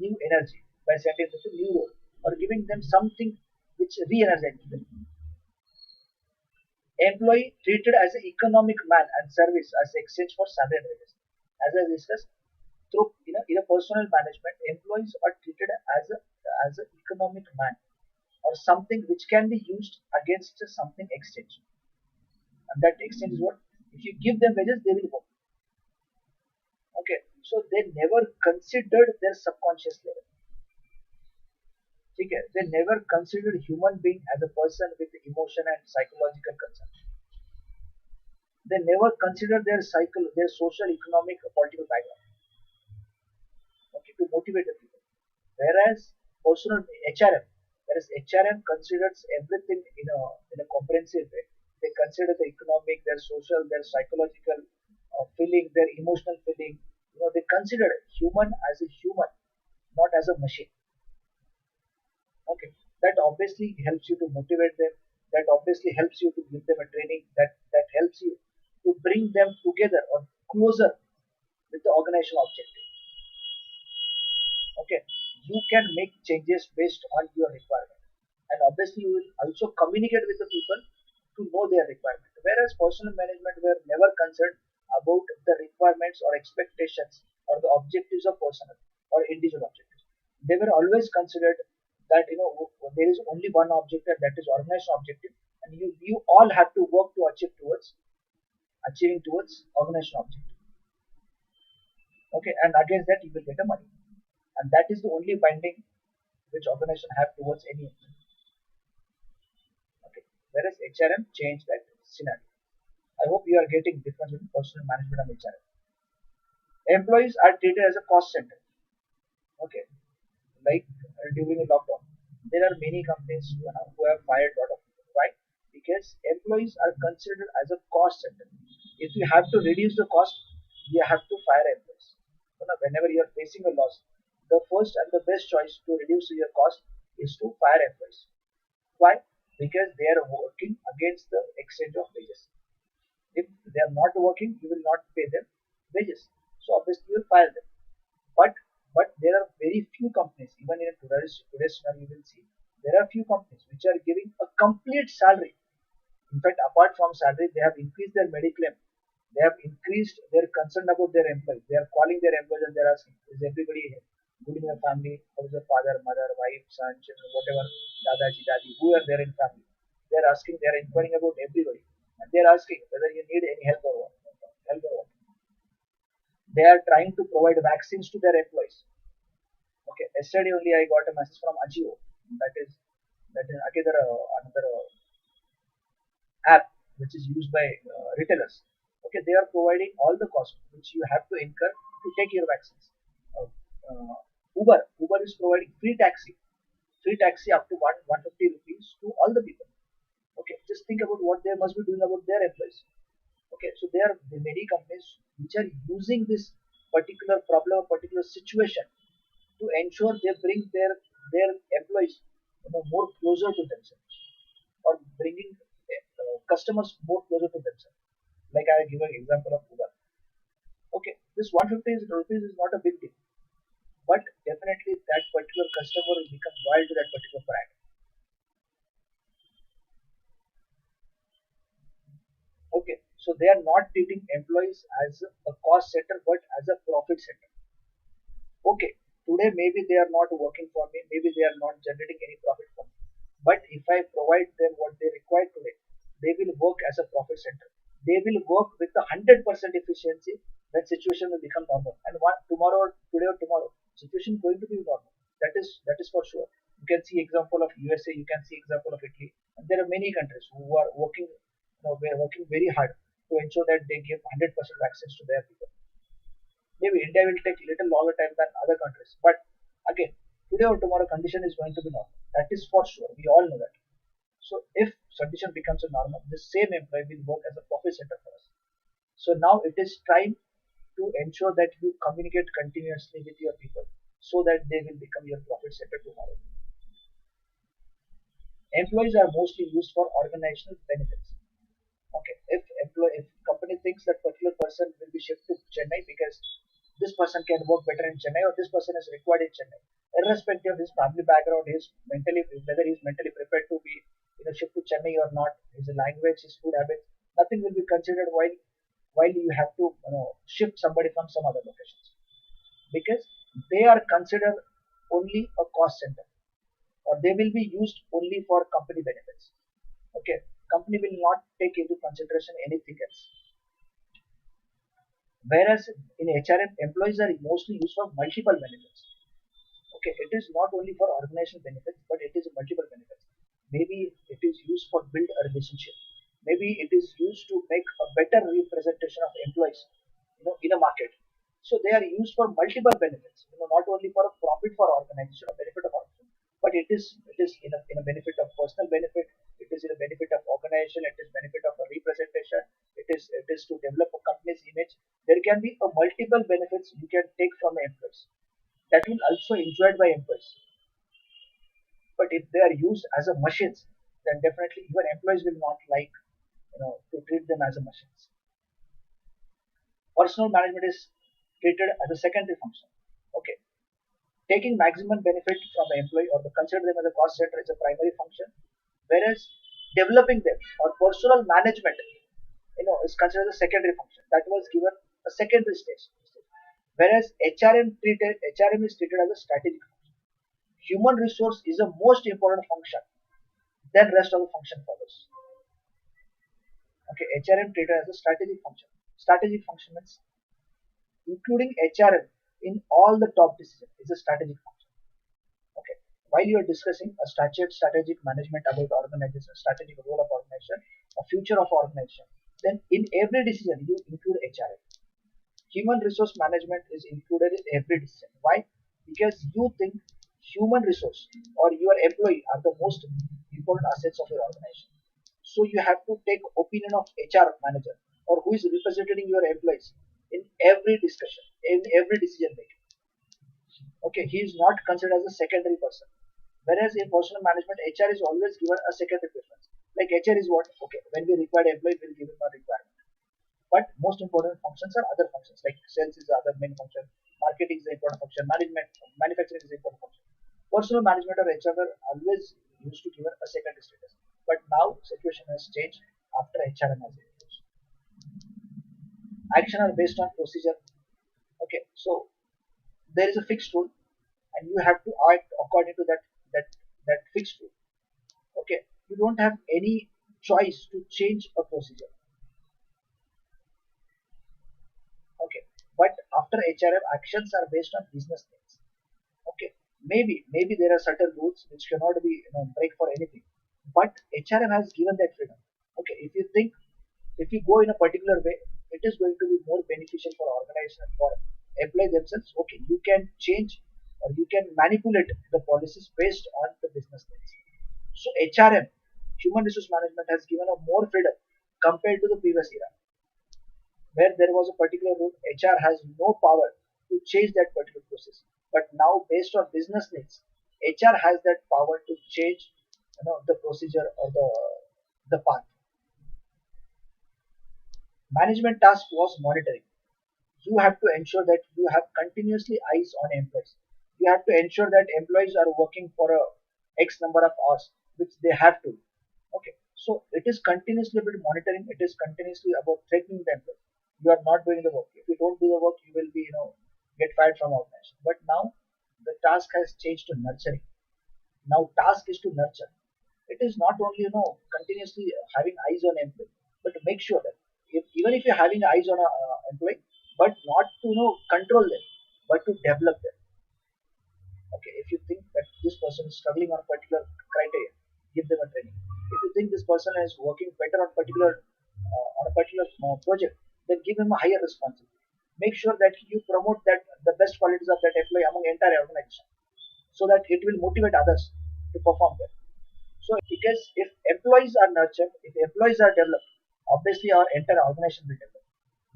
new energy by sending them to new role or giving them something which re-energizes them. Employee treated as an economic man and service as exchange for salary and wages. As I discussed, through in a personal management, employees are treated as an economic man or something which can be used against something exchange. And that exchange is what? If you give them wages, they will work. Okay, so they never considered their subconscious level. Okay, they never considered human being as a person with emotion and psychological concern. They never considered their social, economic, or political background. Okay, to motivate the people. Whereas personal HRM, whereas HRM considers everything in a comprehensive way. They consider the economic, their social, their psychological feeling, their emotional feeling. They consider human as a human, not as a machine. Okay, that obviously helps you to motivate them. That obviously helps you to give them a training. That helps you to bring them together or closer with the organizational objective. Okay, you can make changes based on your requirement, and obviously you will also communicate with the people to know their requirement. Whereas personal management were never concerned about the requirements or expectations or the objectives of personal or individual objectives. They were always considered that there is only one objective, that is organizational objective, and you all have to work to achieving towards organizational objective. Okay, and against that you will get a money, and that is the only binding which organization have towards any employee. Okay, whereas HRM changed that scenario. I hope you are getting difference between personal management and HRM. Employees are treated as a cost center. Okay, like during the lockdown, there are many companies who have fired a lot of people. Why? Because employees are considered as a cost center. If you have to reduce the cost, you have to fire employees. Whenever you are facing a loss, the first and the best choice to reduce your cost is to fire employees. Why? Because they are working against the exchange of wages. If they are not working, you will not pay them wages. So obviously you will fire them. But there are very few companies, even in today's scenario, you will see there are few companies which are giving a complete salary. In fact, apart from salary, they have increased their mediclaim. They have increased their concern about their employees. They are calling their employees and they are asking, is everybody good in your family? How is your father, mother, wife, son, children, whatever, dadaji, dadi, who are there in family? They are asking, they are inquiring about everybody. And they are asking whether you need any help or what. Help or what. They are trying to provide vaccines to their employees. Okay, yesterday only I got a message from Ajio. That is another app which is used by retailers. Okay, they are providing all the costs which you have to incur to take your vaccines. Uh, Uber is providing free taxi up to 150 rupees to all the people. Okay, just think about what they must be doing about their employees. Okay, so there are many companies which are using this particular problem, particular situation to ensure they bring their employees more closer to themselves or bringing customers more closer to themselves. Like I give an example of Uber. Okay, this 150 rupees is not a big deal, but definitely that particular customer will become loyal to that particular brand. Okay, so they are not treating employees as a cost center but as a profit center. Okay, today maybe they are not working for me, maybe they are not generating any profit for me. But if I provide them what they require today, they will work as a profit center. They will work with the 100% efficiency. That situation will become normal. And one tomorrow, today or tomorrow, situation is going to be normal. That is for sure. You can see example of USA. You can see example of Italy. And there are many countries who are working, we are working very hard to ensure that they give 100% access to their people. Maybe India will take little longer time than other countries. But again, today or tomorrow condition is going to be normal. That is for sure. We all know that. So if condition becomes a normal, the same employee will work as a profit center for us. So now it is time to ensure that you communicate continuously with your people so that they will become your profit center tomorrow. Employees are mostly used for organizational benefits. Okay, if company thinks that particular person will be shifted to Chennai because this person can work better in Chennai or this person is required in Chennai, irrespective of his family background, his mentally whether he is mentally prepared to be shift to Chennai or not, his language, his food habits, nothing will be considered while you have to shift somebody from some other locations because they are considered only a cost center or they will be used only for company benefits. Okay, company will not take into consideration anything else. Whereas in HRM, employees are mostly used for multiple benefits. Okay, it is not only for organizational benefits, but it is multiple benefits. Maybe it is used for build a relationship. Maybe it is used to make a better representation of employees, in a market. So they are used for multiple benefits. Not only for a profit for organization or benefit of organization, but it is in a benefit of personal benefit. It is in a benefit of organization. It is benefit of a representation. It is to develop a company's image. There can be a multiple benefits you can take from employees that will also enjoyed by employees. But if they are used as a machines, then definitely even employees will not like to treat them as a machines. Personal management is treated as a secondary function. Okay, taking maximum benefit from the employee or consider them as a cost center is a primary function, whereas developing them or personal management, is considered a secondary function that was given a secondary stage. Whereas HRM is treated as a strategic function. Human resource is a most important function, then rest of the function follows. Okay, HRM treated as a strategic function. Strategic function means including HRM in all the top decisions is a strategic function. Okay, while you are discussing a strategic management about organization, strategic role of organization, a future of organization, then in every decision you include HRM. Human resource management is included in every decision. Why? Because you think human resource or your employee are the most important assets of your organization. So you have to take opinion of HR manager or who is representing your employees in every discussion, in every decision making. Okay, he is not considered as a secondary person. Whereas in personal management, HR is always given a secondary preference. Like HR is what? Okay, when we require employee, we'll give him a requirement. But most important functions are other functions, like sales is the other main function, marketing is the important function, manufacturing is the important function. Personal management or HR were always used to give a secondary status. But now situation has changed after HRM has introduced. Action are based on procedure. Okay, so there is a fixed rule, and you have to act according to that that fixed rule. Okay, you don't have any choice to change a procedure. Okay, but after HRM, actions are based on business needs. Okay, maybe there are certain rules which cannot be break for anything, but HRM has given that freedom. Okay, if you think, if you go in a particular way, it is going to be more beneficial for organization and for employee themselves. Okay, you can change or you can manipulate the policies based on the business needs. So HRM, human resource management, has given a more freedom compared to the previous era, where there was a particular rule. HR has no power to change that particular process. But now, based on business needs, HR has that power to change, the procedure or the path. Management task was monitoring. You have to ensure that you have continuously eyes on employees. You have to ensure that employees are working for a X number of hours, which they have to. Okay, so it is continuously about monitoring. It is continuously about threatening the employee. You are not doing the work. If you don't do the work, you will be, get fired from organization. But now the task has changed to nurturing. Now task is to nurture. It is not only continuously having eyes on employee, but to make sure that even if you're having eyes on a employee, but not to control them, but to develop them. Okay, if you think that this person is struggling on a particular criteria, give them a training. If you think this person is working better on a particular project, then give him a higher responsibility. Make sure that you promote that the best qualities of that employee among entire organization, so that it will motivate others to perform well. So because if employees are nurtured, if employees are developed, obviously our entire organization will develop.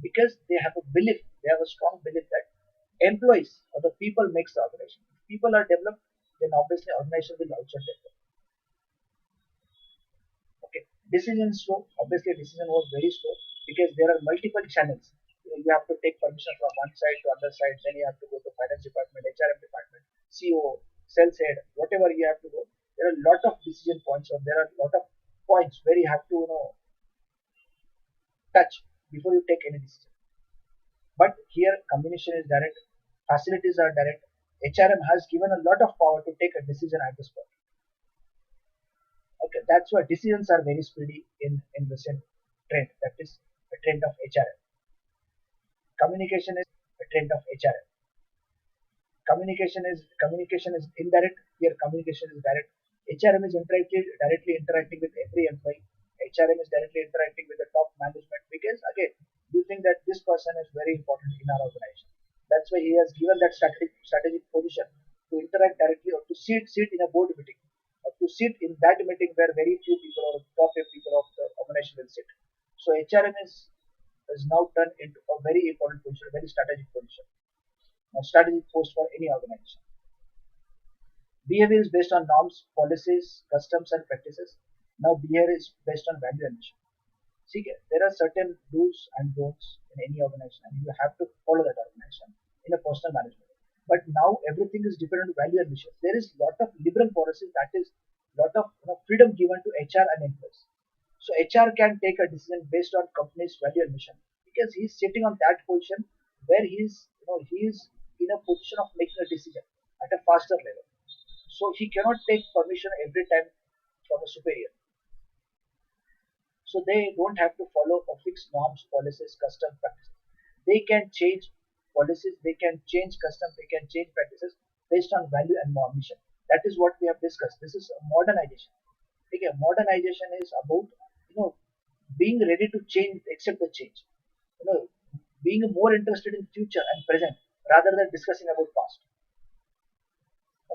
Because they have a belief, they have a strong belief that employees or the people makes the organization. If people are developed, then obviously organization will also develop. Okay. Decision slow. Obviously decision was very slow because there are multiple channels. You have to take permission from one side to other side, then you have to go to finance department, HRM department, CO, sales head, whatever you have to go. There are a lot of decision points, or there are a lot of points where you have to touch before you take any decision. But here communication is direct, facilities are direct. HRM has given a lot of power to take a decision at this point. Okay, that's why decisions are very speedy in recent trend. That is a trend of HRM. Communication is a trend of HRM. Communication is indirect. Here communication is direct. HRM is directly interacting with every employee. HRM is directly interacting with the top management, because again, you think that this person is very important in our organization. That's why he has given that strategic position to interact directly, or to sit in a board meeting, or to sit in that meeting where very few people or top people of the organization will sit. So HRM is now turned into a very important position, very strategic position, a strategic post for any organization. Behavior is based on norms, policies, customs, and practices. Now behavior is based on value and mission. See, there are certain do's and don'ts in any organization, and you have to follow that organization in a personal management. But now everything is dependent on value and mission. There is lot of liberal policies, that is lot of freedom given to HR and employees. So HR can take a decision based on company's value and mission, because he's sitting on that position where he is in a position of making a decision at a faster level. So he cannot take permission every time from a superior. So they don't have to follow a fixed norms, policies, custom practices. They can change policies, they can change custom, they can change practices based on value and more mission. That is what we have discussed. This is a modernization. Okay, modernization is about being ready to change, accept the change. You know, being more interested in future and present rather than discussing about past.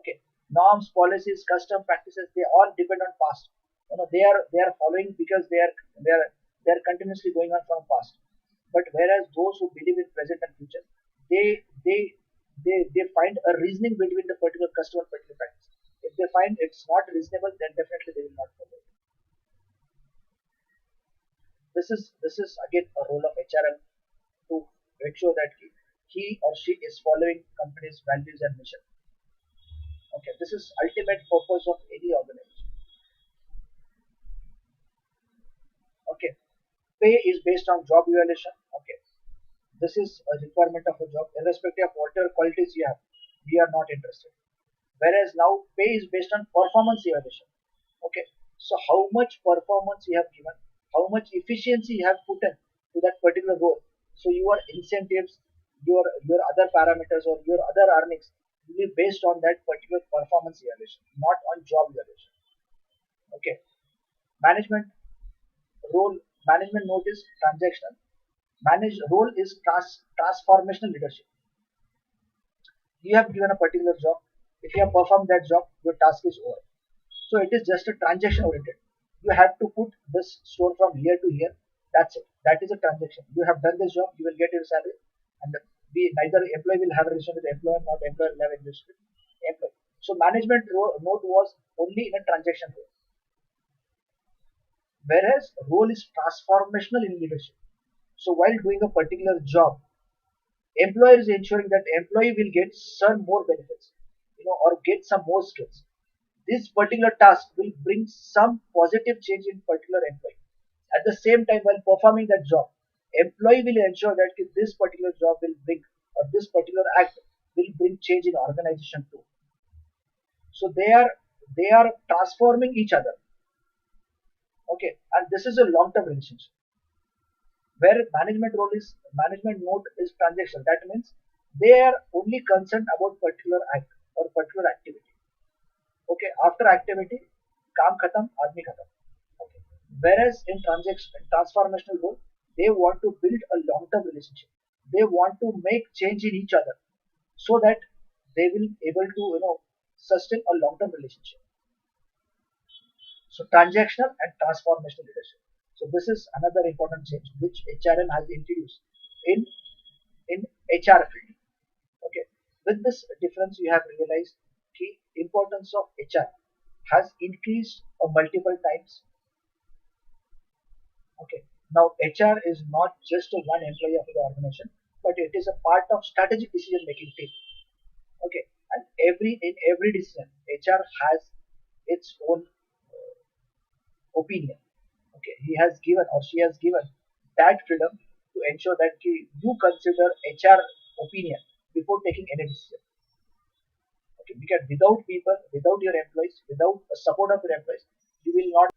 Okay, norms, policies, custom practices, they all depend on past. They are following because they are continuously going on from past. But whereas those who believe in present and future, they They find a reasoning between the particular customer and particular practice. If they find it's not reasonable, then definitely they will not follow it. This is again a role of HRM to make sure that he or she is following company's values and mission. Okay, this is ultimate purpose of any organization. Okay, pay is based on job evaluation. Okay, this is a requirement of a job, irrespective of whatever qualities you have. We are not interested. Whereas now pay is based on performance evaluation. Okay, so how much performance you have given, how much efficiency you have put in to that particular role. So your incentives, your other parameters or your other earnings will be based on that particular performance evaluation, not on job evaluation. Okay, management role, management note is transactional. Manage role is transformational leadership. You have given a particular job. If you have performed that job, your task is over. So it is just a transaction oriented. You have to put this store from here to here. That's it. That is a transaction. You have done this job, you will get your salary, and we neither employee will have a relation with the employer, not employer will have a relation with employee. So management note was only in a transaction role, whereas role is transformational in leadership. So while doing a particular job, employer is ensuring that employee will get some more benefits, or get some more skills. This particular task will bring some positive change in particular employee. At the same time, while performing that job, employee will ensure that this particular job will bring, or this particular act will bring change in organization too. So they are transforming each other. Okay, and this is a long-term relationship where management note is transactional. That means they are only concerned about particular act or particular activity. Okay, after activity, काम खत्म, आदमी खत्म. Okay. Whereas in transaction, transformational role, they want to build a long-term relationship. They want to make change in each other so that they will able to sustain a long-term relationship. So transactional and transformational leadership. So this is another important change which HRM has introduced in HR field. Okay, with this difference, you have realized the importance of HR has increased multiple times. Okay, now HR is not just a one employee of the organization, but it is a part of strategic decision making team. Okay, and in every decision, HR has its own opinion. Okay, he has given or she has given that freedom to ensure that you consider HR opinion before taking any decision. Okay, because without people, without your employees, without the support of your employees, you will not.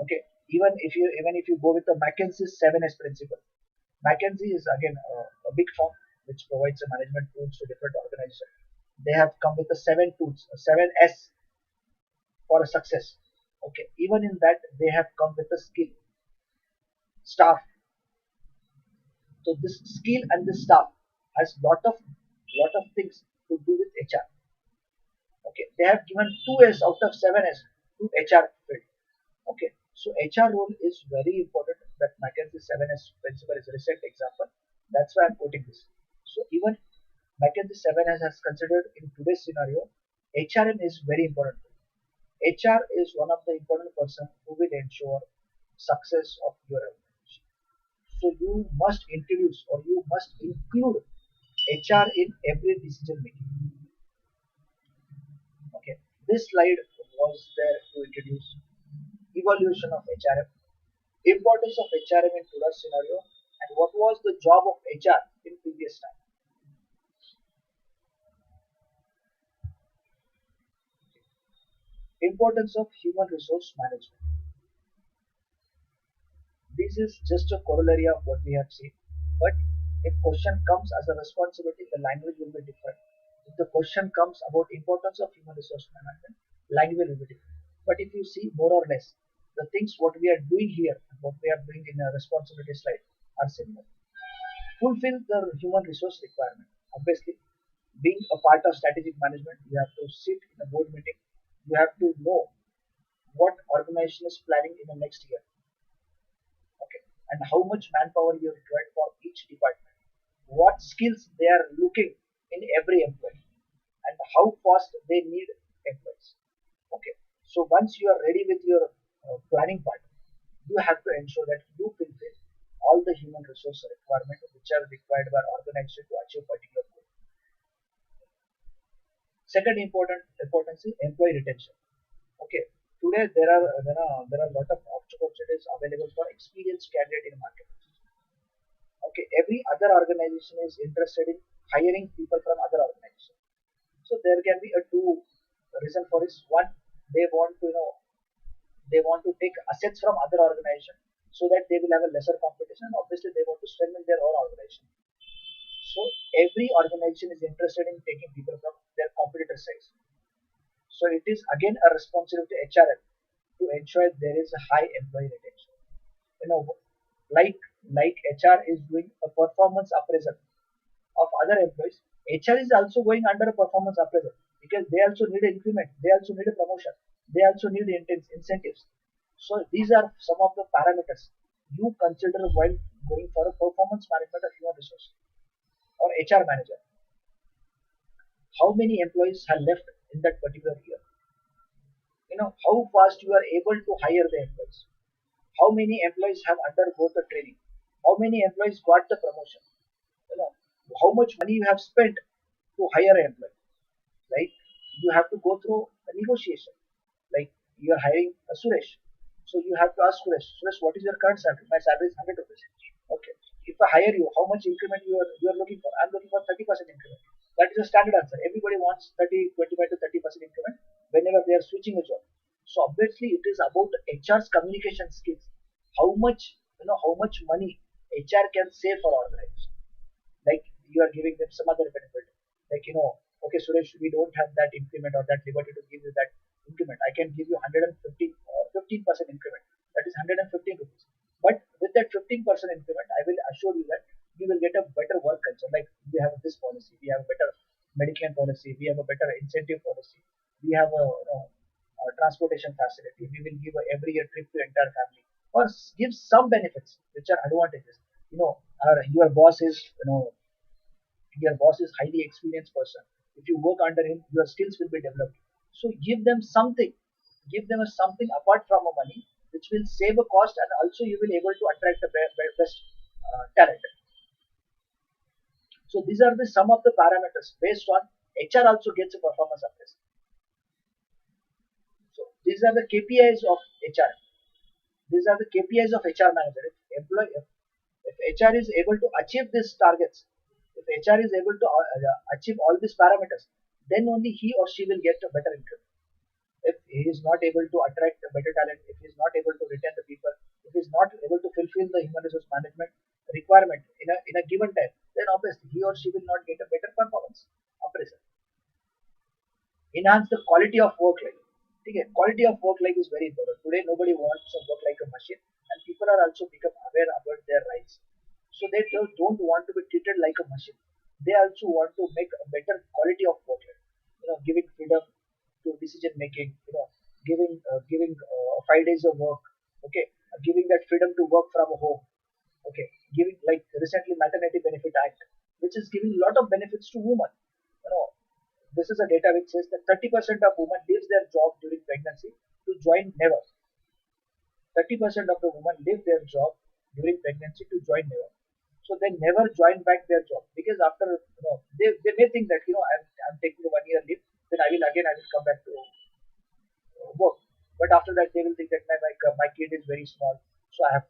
Okay, even if you go with the McKinsey 7S principle, McKinsey is again a big firm which provides a management tools to different organizations. They have come with the seven tools, 7S for a success. Okay, even in that they have come with a skill, staff. So this skill and this staff has lot of things to do with HR. Okay, they have given 2S out of 7S to HR field. Okay, so HR role is very important. That McKinsey 7S principle is a recent example. That's why I'm quoting this. So even McKinsey 7S has considered in today's scenario, HRM is very important. HR is one of the important person who will ensure success of your organization. So you must introduce or you must include HR in every decision making. Okay, this slide was there to introduce evolution of HRM, importance of HRM in today's scenario, and what was the job of HR in previous time. Importance of human resource management. This is just a corollary of what we have seen. But if question comes as a responsibility, the language will be different. If the question comes about importance of human resource management, language will be different. But if you see more or less, the things what we are doing here and what we are doing in a responsibility slide are similar. Fulfill the human resource requirement. Obviously, being a part of strategic management, you have to sit in a board meeting. You have to know what organization is planning in the next year. Okay, and how much manpower you require for each department, what skills they are looking in every employee and how fast they need employees. Okay. So once you are ready with your planning part, you have to ensure that you fulfill all the human resource requirements which are required by organization to achieve particular goal. Second important importance is employee retention. Okay. Today there are a lot of opportunities available for experienced candidate in market. Okay. Every other organization is interested in hiring people from other organizations. So there can be a two reason for this. One, they want to they want to take assets from other organization so that they will have a lesser competition. Obviously, they want to strengthen their own organization. So every organization is interested in taking people from their competitor size. So it is again a responsibility to HRM to ensure there is a high employee retention. You know, like like HR is doing a performance appraisal of other employees, HR is also going under a performance appraisal because they also need an increment, they also need a promotion, they also need incentives. So these are some of the parameters you consider while going for a performance management of human resource or HR manager. How many employees have left in that particular year? How fast you are able to hire the employees. How many employees have undergone the training? How many employees got the promotion? You know, how much money you have spent to hire an employee. Like you have to go through a negotiation. Like you are hiring a Suresh. So you have to ask Suresh, what is your current salary? My salary is 100 rupees. Okay. If I hire you, how much increment you are looking for? I'm looking for 30% increment. That is a standard answer. Everybody wants 30, 25 to 30% increment whenever they are switching a job. So obviously it is about HR's communication skills. How much money HR can save for organization. Like you are giving them some other benefit. Like, okay, Suresh, we don't have that increment or that liberty to give you that increment. I can give you 150 or 15% increment. That is 115 rupees. But with that 15% increment, I will assure you that you will get a better work culture. Like we have this policy, we have a better medical policy, we have a better incentive policy, we have a transportation facility. We will give every year trip to entire family, or give some benefits which are advantages. Your boss is highly experienced person. If you work under him, your skills will be developed. So give them something. Give them something apart from a money, which will save a cost, and also you will able to attract the best talent. So these are the some of the parameters based on HR also gets a performance appraisal. So these are the KPIs of HR. These are the KPIs of HR manager. If HR is able to achieve these targets, if HR is able to achieve all these parameters, then only he or she will get a better income. If he is not able to attract a better talent, if he is not able to retain the people, if he is not able to fulfill the human resource management requirement in a given time, then obviously he or she will not get a better performance appraisal. Enhance the quality of work life. Okay, quality of work life is very important. Today nobody wants to work like a machine, and people are also become aware about their rights. So they don't want to be treated like a machine. They also want to make a better quality of work life. Giving freedom to decision making. Giving 5 days of work. Okay, giving that freedom to work from home. Okay, giving like recently maternity benefit act, which is giving a lot of benefits to women. You know, this is a data which says that 30% of women leaves their job during pregnancy to join never. 30% of the women leave their job during pregnancy to join never. So they never join back their job because after they may think that I'm taking a 1 year leave, then I will come back to work. But after that they will think that my kid is very small, so I have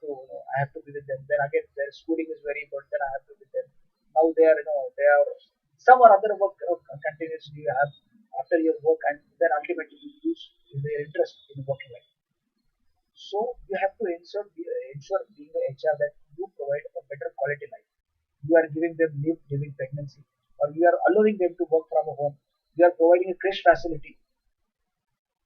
to be with them. Then again their schooling is very important, then I have to be with them. Now they are some or other work continuously you have after your work, and then ultimately you lose their interest in working life. So you have to ensure being the HR that you provide a better quality life. You are giving them leave during pregnancy, or you are allowing them to work from home. You are providing a creche facility,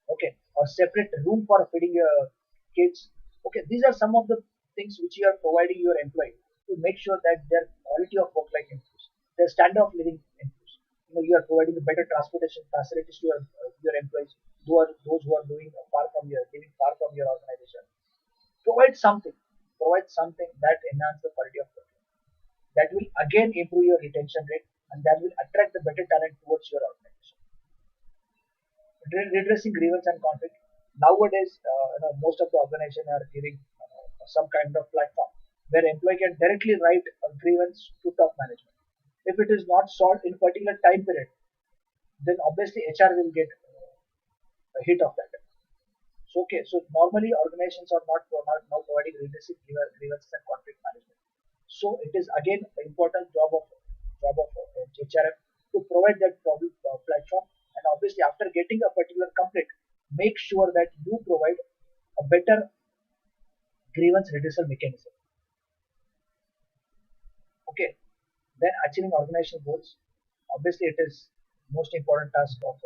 okay, or separate room for feeding your kids. Okay, these are some of the things which you are providing your employee to make sure that their quality of work life improves, their standard of living improves. You are providing a better transportation facilities to your employees, those who are living far from your organization. Provide something, provide something that enhance the quality of work. That will again improve your retention rate and that will attract the better talent towards your organization. Redressing grievance and conflict. Nowadays, most of the organization are giving some kind of platform where employee can directly write a grievance to top management. If it is not solved in particular time period, then obviously HR will get a hit of that. So, okay, so normally organizations are not now providing redressing grievances and conflict management. So it is again an important job of HRM to provide that problem platform, and obviously after getting a particular complaint, make sure that you provide a better grievance redressal mechanism. Okay, then achieving organizational goals. Obviously, it is most important task of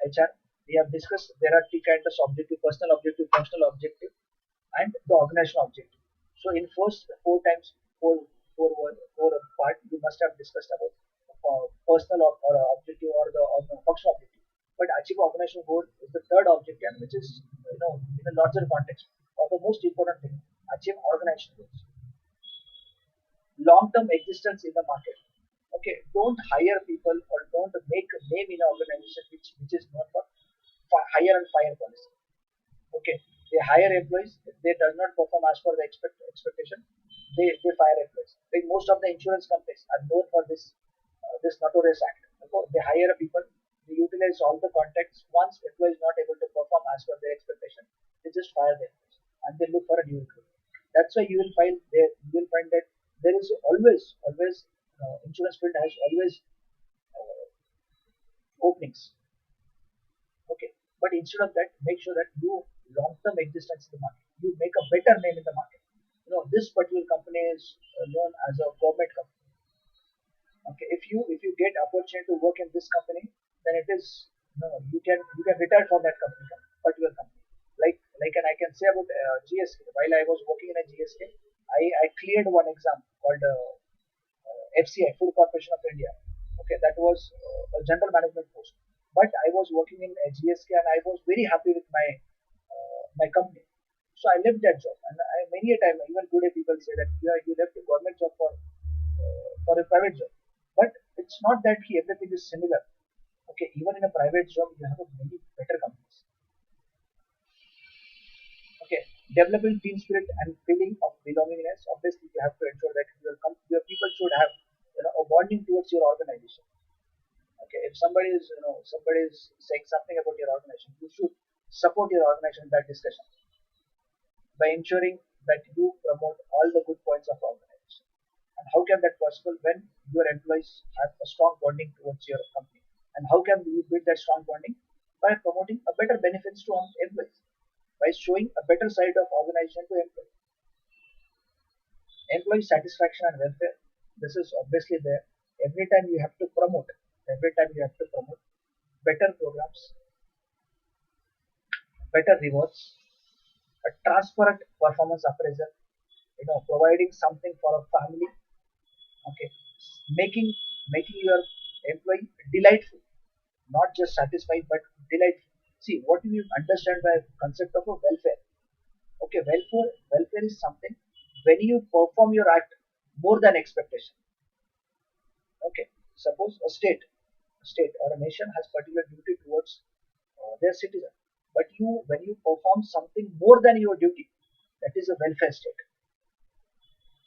HR. We have discussed there are three kinds of objective: personal objective, functional objective, and the organizational objective. So in first four part, you must have discussed about personal or objective or the functional objective. But achieve organizational goal is the third objective, which is in a larger context, or the most important thing. Achieve organizational goals. Long-term existence in the market. Okay, don't hire people or don't make a name in an organization which is known for hire and fire policy. Okay, they hire employees. If they does not perform as per the expectation, they fire employees. Like most of the insurance companies are known for this notorious act. Okay, they hire people, they utilize all the contacts. Once employee is not able to perform as per their expectation, they just fire them and they look for a new recruit. That's why you will find that there is always insurance field has always uh, openings. Okay, but instead of that, make sure that you long-term existence in the market. You make a better name in the market. This particular company is known as a government company. Okay, if you get opportunity to work in this company, then it is you can retire from that particular company. And I can say about GSK. While I was working in a GSK, I cleared one exam called FCI, Food Corporation of India. Okay, that was a general management post. But I was working in GSK and I was very happy with my company. So I left that job, and many a time, even today, people say that you left a government job for a private job. But it's not that everything is similar. Okay, even in a private job, you have a many better companies. Okay, developing team spirit and feeling of belongingness. Obviously, you have to ensure that your people should have a bonding towards your organization. Okay, if somebody is saying something about your organization, you should support your organization in that discussion by ensuring that you promote all the good points of organization. And how can that possible when your employees have a strong bonding towards your company? And how can you build that strong bonding? By promoting a better benefits to employees, by showing a better side of organization to employees. Employee satisfaction and welfare. This is obviously there. Every time you have to promote. Every time you have to promote better programs, better rewards, a transparent performance appraisal, providing something for a family. Okay, making making your employee delightful, not just satisfied but delightful. See, what do you understand by concept of a welfare? Okay, welfare is something when you perform your act more than expectation. Okay, suppose a state or a nation has particular duty towards their citizen, but when you perform something more than your duty, that is a welfare state.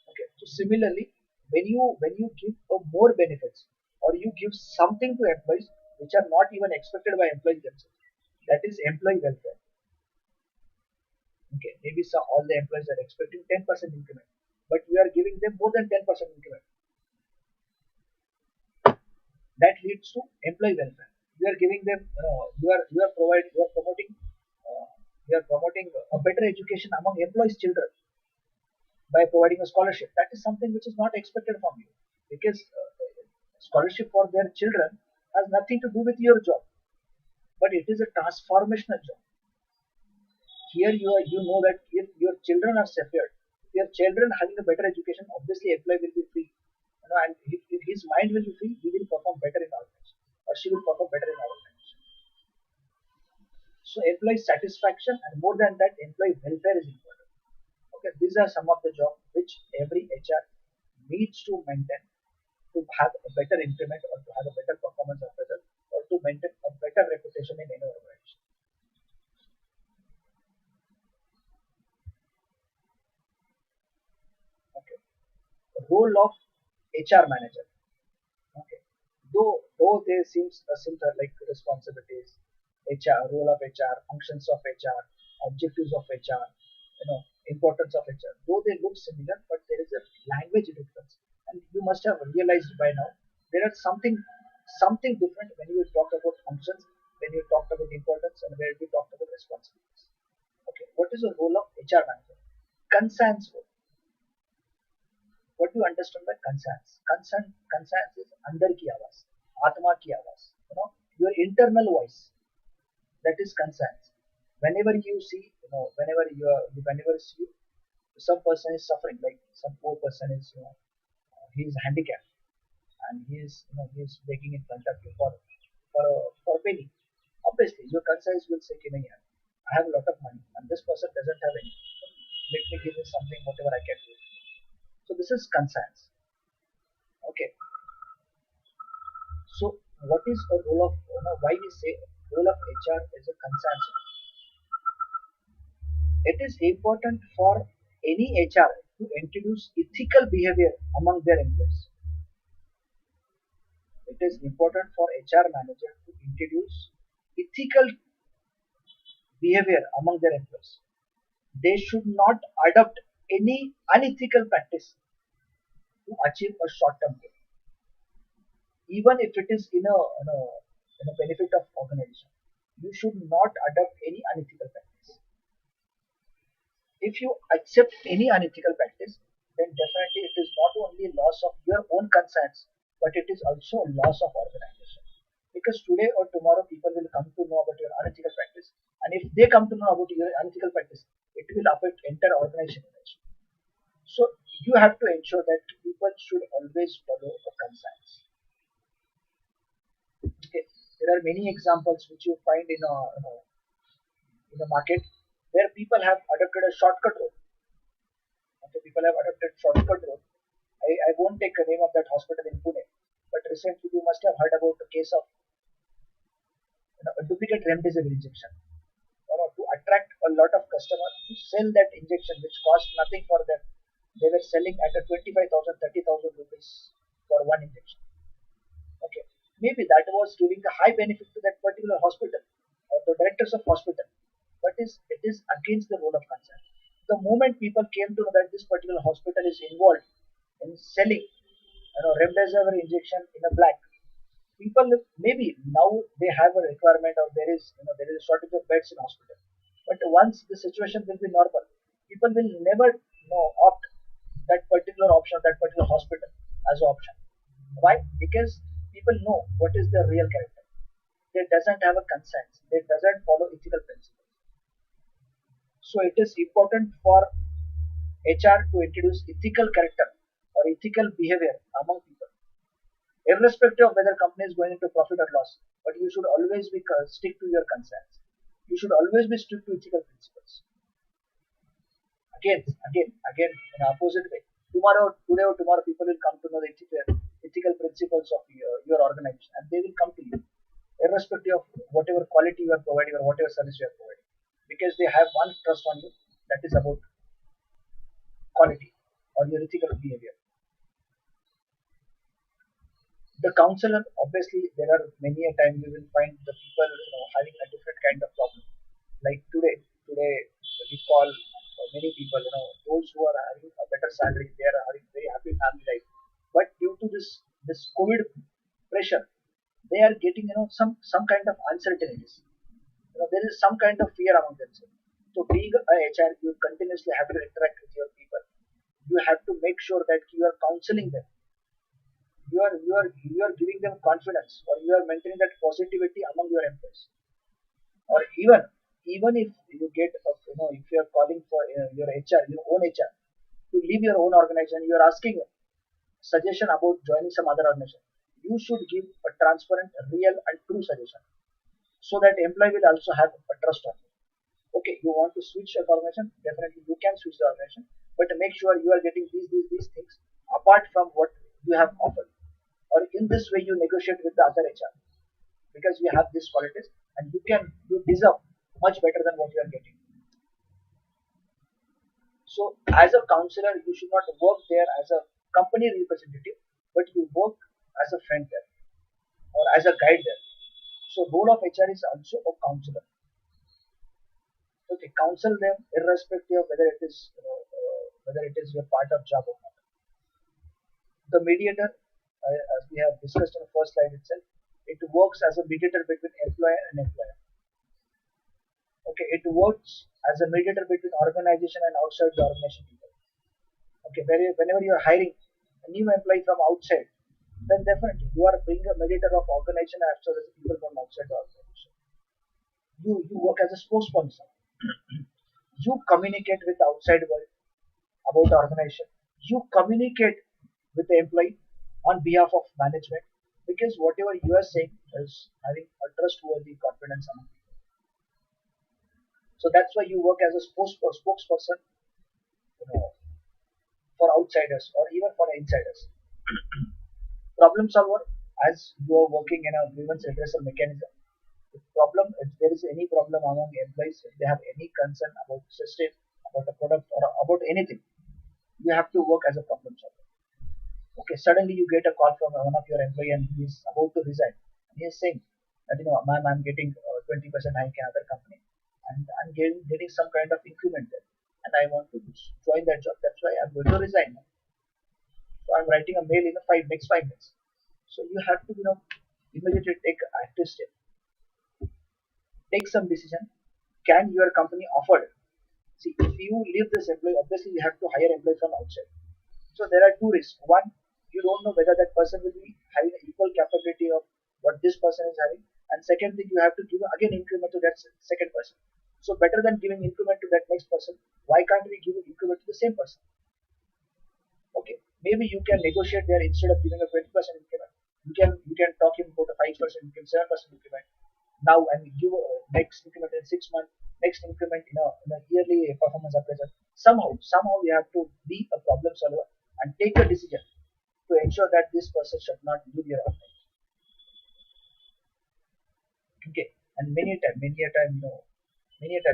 Okay, so similarly, when you give more benefits or you give something to employees which are not even expected by employees themselves, that is employee welfare. Okay, maybe all the employees are expecting 10% increment, but we are giving them more than 10% increment. That leads to employee welfare. You are giving them, uh, you are promoting a better education among employees' children by providing a scholarship. That is something which is not expected from you, because scholarship for their children has nothing to do with your job, but it is a transformational job. Here you know that if your children are secured, if your children having a better education, obviously employee will be free. And if his mind will be free, he will perform better in organization, or she will perform better in organization. So employee satisfaction, and more than that, employee welfare is important. Okay, these are some of the jobs which every HR needs to maintain. to have a better increment or to have a better performance appraisal or to maintain a better reputation in any organization. Okay. Role of HR manager. Okay. Though there seems like responsibilities, HR, role of HR, functions of HR, objectives of HR, importance of HR. Though they look similar, but there is a language difference, and you must have realized by now there is something different when you talk about functions, when you talk about importance, and when you talk about responsibilities. Okay, what is the role of HR manager? Concerns. What do you understand by conscience? Conscience is अंदर की आवाज, आत्मा की आवाज, your internal voice. That is conscience. Whenever you see, whenever you see some person is suffering, like some poor person is, he is handicapped and he is begging in front of you for a penny. Obviously, your conscience will say, "Nahi yaar, I have a lot of money and this person doesn't have any. Let me give him something, whatever I can do." So this is conscience. Okay. So what is a role of, why we say role of HR is a conscience? It is important for any HR to introduce ethical behavior among their employees. It is important for HR manager to introduce ethical behavior among their employees. They should not adopt any unethical practice to achieve a short-term goal, even if it is in a benefit of organization. You should not adopt any unethical practice. If you accept any unethical practice, then definitely it is not only loss of your own concerns, but it is also loss of organization. Because today or tomorrow people will come to know about your unethical practice, and if they come to know about your unethical practice, it will affect entire organization. So you have to ensure that people should always follow the concerns. Okay. There are many examples which you find in the market where people have adopted a shortcut route. Okay, people have adopted shortcut route. I won't take the name of that hospital in Pune, but recently you must have heard about the case of a duplicate remdesivir injection. To attract a lot of customers to sell that injection, which cost nothing for them. They were selling at a 25,000, 30,000 rupees for one injection. Okay, maybe that was giving a high benefit to that particular hospital or the directors of hospital, but it is against the role of concern. The moment people came to know that this particular hospital is involved in selling, remdesivir injection in a black, people maybe now they have a requirement or there is a shortage of beds in hospital. But once the situation will be normal, people will never opt that particular option, that particular hospital as an option. Why? Because people know what is their real character. They doesn't have a consent. They doesn't follow ethical principles. So it is important for HR to introduce ethical character or ethical behavior among people, irrespective of whether company is going into profit or loss. But you should always be stick to your concerns. You should always be strict to ethical principles. Again, in the opposite way. Today or tomorrow, people will come to know the ethical principles of your organization, and they will come to you, irrespective of whatever quality you are providing or whatever service you are providing, because they have one trust on you, that is about quality or your ethical behavior. The counselor, obviously, there are many a time you will find the people having a different kind of problem. Like today we call many people, those who are having a better salary, they are having very happy family life. But due to this COVID pressure, they are getting some kind of uncertainties. There is some kind of fear among themselves. So being a HR, you continuously have to interact with your people. You have to make sure that you are counseling them. You are giving them confidence, or you are maintaining that positivity among your employees. Or even if you get if you are calling for your HR, your own HR, to leave your own organization, you are asking suggestion about joining some other organization. You should give a transparent, real and true suggestion, so that employee will also have a trust on you. Okay, you want to switch your organization, definitely you can switch the organization, but make sure you are getting these things apart from what you have offered. or in this way you negotiate with the other HR, because you have these qualities and you deserve much better than what you are getting. So as a counselor, you should not work there as a company representative, but you work as a friend there or as a guide there. So role of HR is also a counselor. Okay, counsel them irrespective of whether it is whether it is your part of job or not. The mediator, as we have discussed in the first slide itself, it works as a mediator between employer and employer. Okay, it works as a mediator between organization and outside the organization people. Okay, whenever you are hiring a new employee from outside, then definitely you are being a mediator of organization as well as the people from outside the organization. You work as a spokesperson. You communicate with the outside world about the organization. You communicate with the employee on behalf of management, because whatever you are saying is having a trustworthy confidence among people. So that's why you work as a spokesperson, you know, for outsiders or even for insiders. Problem solver, as you are working in a grievance redressal mechanism. If there is any problem among employees, if they have any concern about system, about a product or about anything, you have to work as a problem solver. Okay, suddenly you get a call from one of your employee and he is about to resign. And he is saying that, ma'am, I'm getting 20% hike in other company and I'm getting some kind of increment there and I want to join that job. That's why I'm going to resign now. So I'm writing a mail in the next 5 minutes. So you have to, immediately take active step. Take some decision. Can your company afford it? See, if you leave this employee, obviously you have to hire employee from outside. So there are two risks. One, you don't know whether that person will be having an equal capability of what this person is having. And second thing, you have to give again increment to that second person. So better than giving increment to that next person, why can't we give increment to the same person? Okay, maybe you can negotiate there instead of giving a 20% increment. You can talk him about a 5%, you can 7% increment. Now and give next increment in 6 months, next increment in a yearly performance appraisal. Somehow you have to be a problem solver and take a decision to ensure that this person should not leave your organization. Okay, and many a time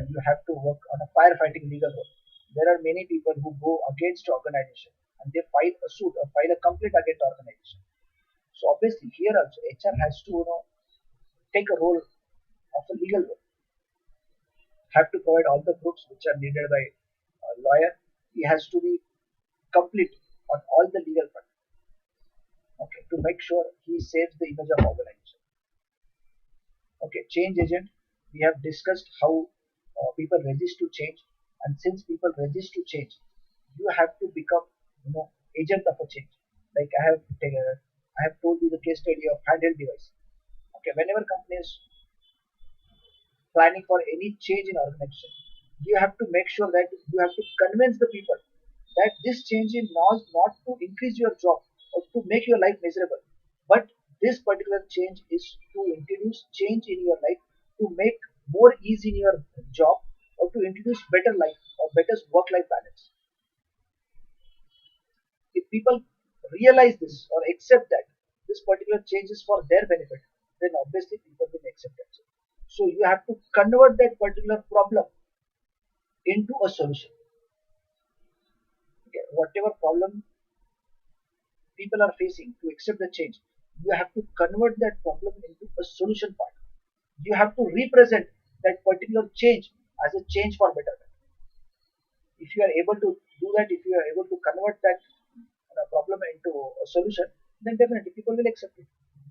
you have to work on a firefighting legal role. There are many people who go against the organization and they file a suit or file a complaint against the organization. So obviously here also HR has to take a role of a legal role, have to provide all the proofs which are needed by a lawyer. He has to be complete on all the legal front. Okay, to make sure he saves the image of organization. Okay, change agent. We have discussed how people resist to change, and since people resist to change, you have to become, agent of a change. Like I have told you the case study of handheld device. Okay, whenever companies planning for any change in organization, you have to make sure that you have to convince the people that this change is not to increase your job or to make your life miserable, but this particular change is to introduce change in your life to make more ease in your job or to introduce better life or better work-life balance. If people realize this or accept that this particular change is for their benefit, then obviously people will accept it. So you have to convert that particular problem into a solution. Okay, whatever problem people are facing to accept the change, you have to convert that problem into a solution part. You have to represent that particular change as a change for betterment. If you are able to do that, if you are able to convert that problem into a solution, then definitely people will accept it.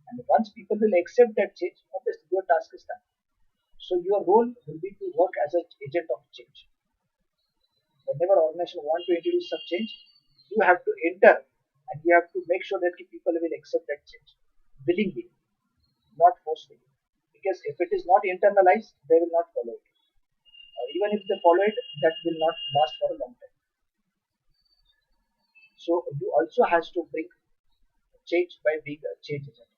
And once people will accept that change, obviously your task is done. So your role will be to work as an agent of change. Whenever organization want to introduce some change, you have to enter and you have to make sure that people will accept that change willingly, not forcefully. Because if it is not internalized, they will not follow it. Or even if they follow it, that will not last for a long time. So you also has to bring change by being a change agent.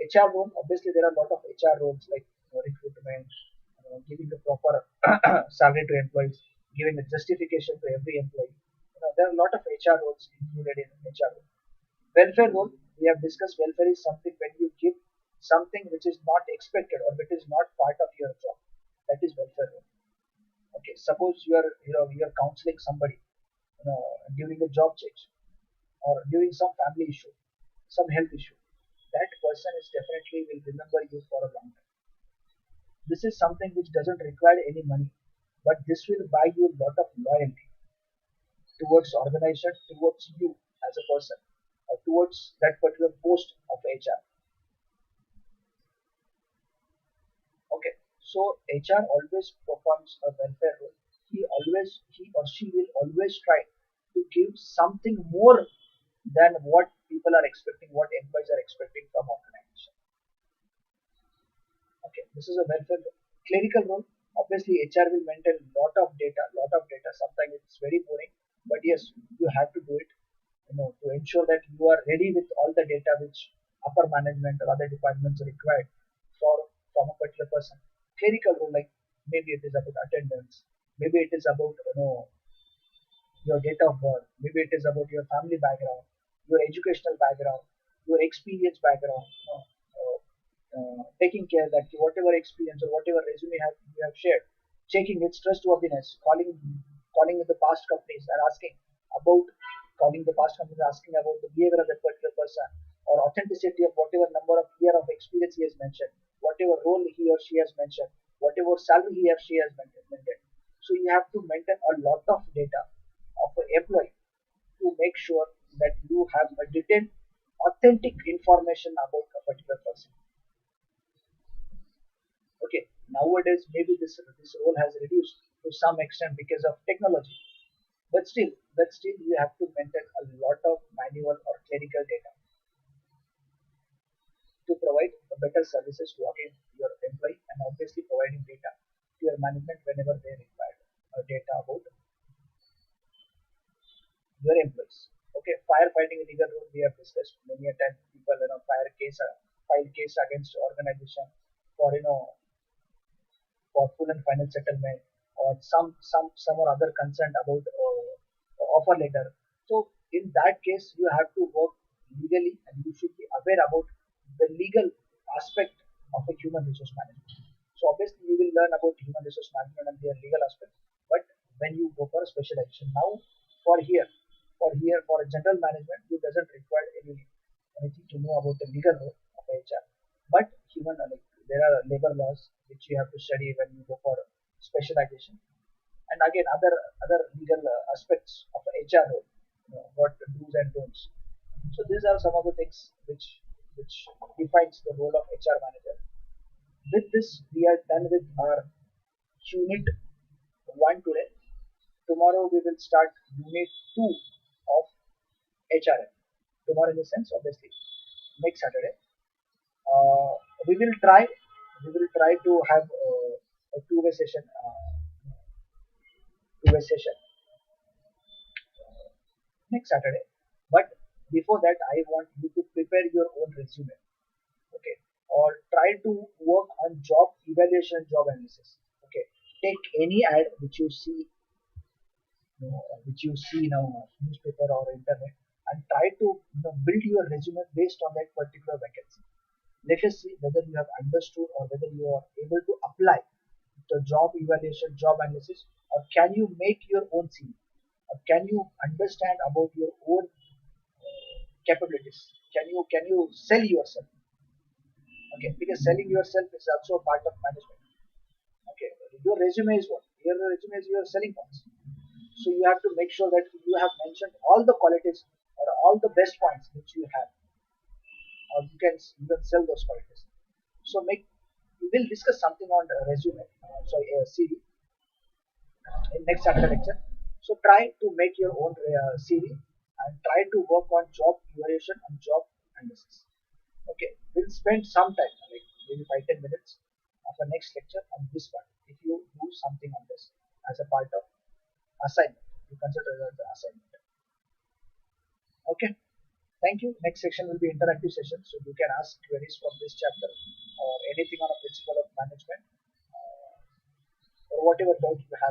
HR role, obviously there are a lot of HR roles like recruitment, giving the proper salary to employees, giving a justification to every employee. There are a lot of HR roles included in HR role. Welfare role, We have discussed welfare is something when you give something which is not expected or which is not part of your job. That is welfare role. Okay, suppose you are counseling somebody, during a job change or during some family issue, some health issue. That person is definitely will remember you for a long time. This is something which doesn't require any money, but this will buy you a lot of loyalty towards organization, towards you as a person, or towards that particular post of HR. Okay, so HR always performs a welfare role. He or she will always try to give something more than what people are expecting, what employees are expecting from organization. Okay, this is a welfare clerical role. Obviously, HR will maintain lot of data, lot of data. Sometimes it's very boring, but yes, you have to do it. To ensure that you are ready with all the data which upper management or other departments required for from a particular person. Clerical role, like maybe it is about attendance, maybe it is about your date of birth, maybe it is about your family background, your educational background, your experience background, taking care that whatever experience or whatever resume you have shared, checking its trustworthiness, calling the past companies and asking about calling the past companies asking about the behavior of that particular person or authenticity of whatever number of year of experience he has mentioned, whatever role he or she has mentioned, whatever salary he or she has maintained. So you have to maintain a lot of data of an employee to make sure that you have a detailed, authentic information about a particular person. Okay, nowadays maybe this role has reduced to some extent because of technology, but still you have to maintain a lot of manual or clerical data to provide better services to again your employee and obviously providing data to your management whenever they require data about your employees. Okay, firefighting legal role we have discussed many a time. People file case against organization for for full and final settlement or some or other consent about offer letter. So in that case, you have to work legally and you should be aware about the legal aspect of a human resource management. So obviously you will learn about human resource management and their legal aspect. But when you go for a specialization now, for here, for a general management, you doesn't require anything to know about the legal role of HR. But like there are labor laws which you have to study when you go for specialization, and again other legal aspects of HR role, what the do's and don'ts. So these are some of the things which defines the role of HR manager. With this, we are done with our unit one today. Tomorrow we will start unit two of HRM. Tomorrow in the sense, obviously, next Saturday. Uh, we will try to have a two-way session next Saturday. But before that, I want you to prepare your own resume, okay, or try to work on job evaluation, job analysis. Okay, take any ad which you see in a newspaper or internet, and try to build your resume based on that particular vacancy. Let us see whether you have understood or whether you are able to apply the job evaluation, job analysis, or can you make your own CV, or can you understand about your own capabilities? Can you sell yourself? Okay, because selling yourself is also a part of management. Okay, your resume is what? Your resume is your selling points. So you have to make sure that you have mentioned all the qualities or all the best points which you have, or you can sell those qualities. So we will discuss something on the resume, sorry, CV in next Saturday lecture. So try to make your own CV and try to work on job evaluation and job analysis. Okay, we'll spend some time, like maybe 5-10 minutes of the next lecture on this one. If you do something on this as a part of assignment, you consider it as an assignment. Okay, thank you. Next section will be interactive session, so you can ask queries from this chapter or anything on a principle of management or whatever doubt you have.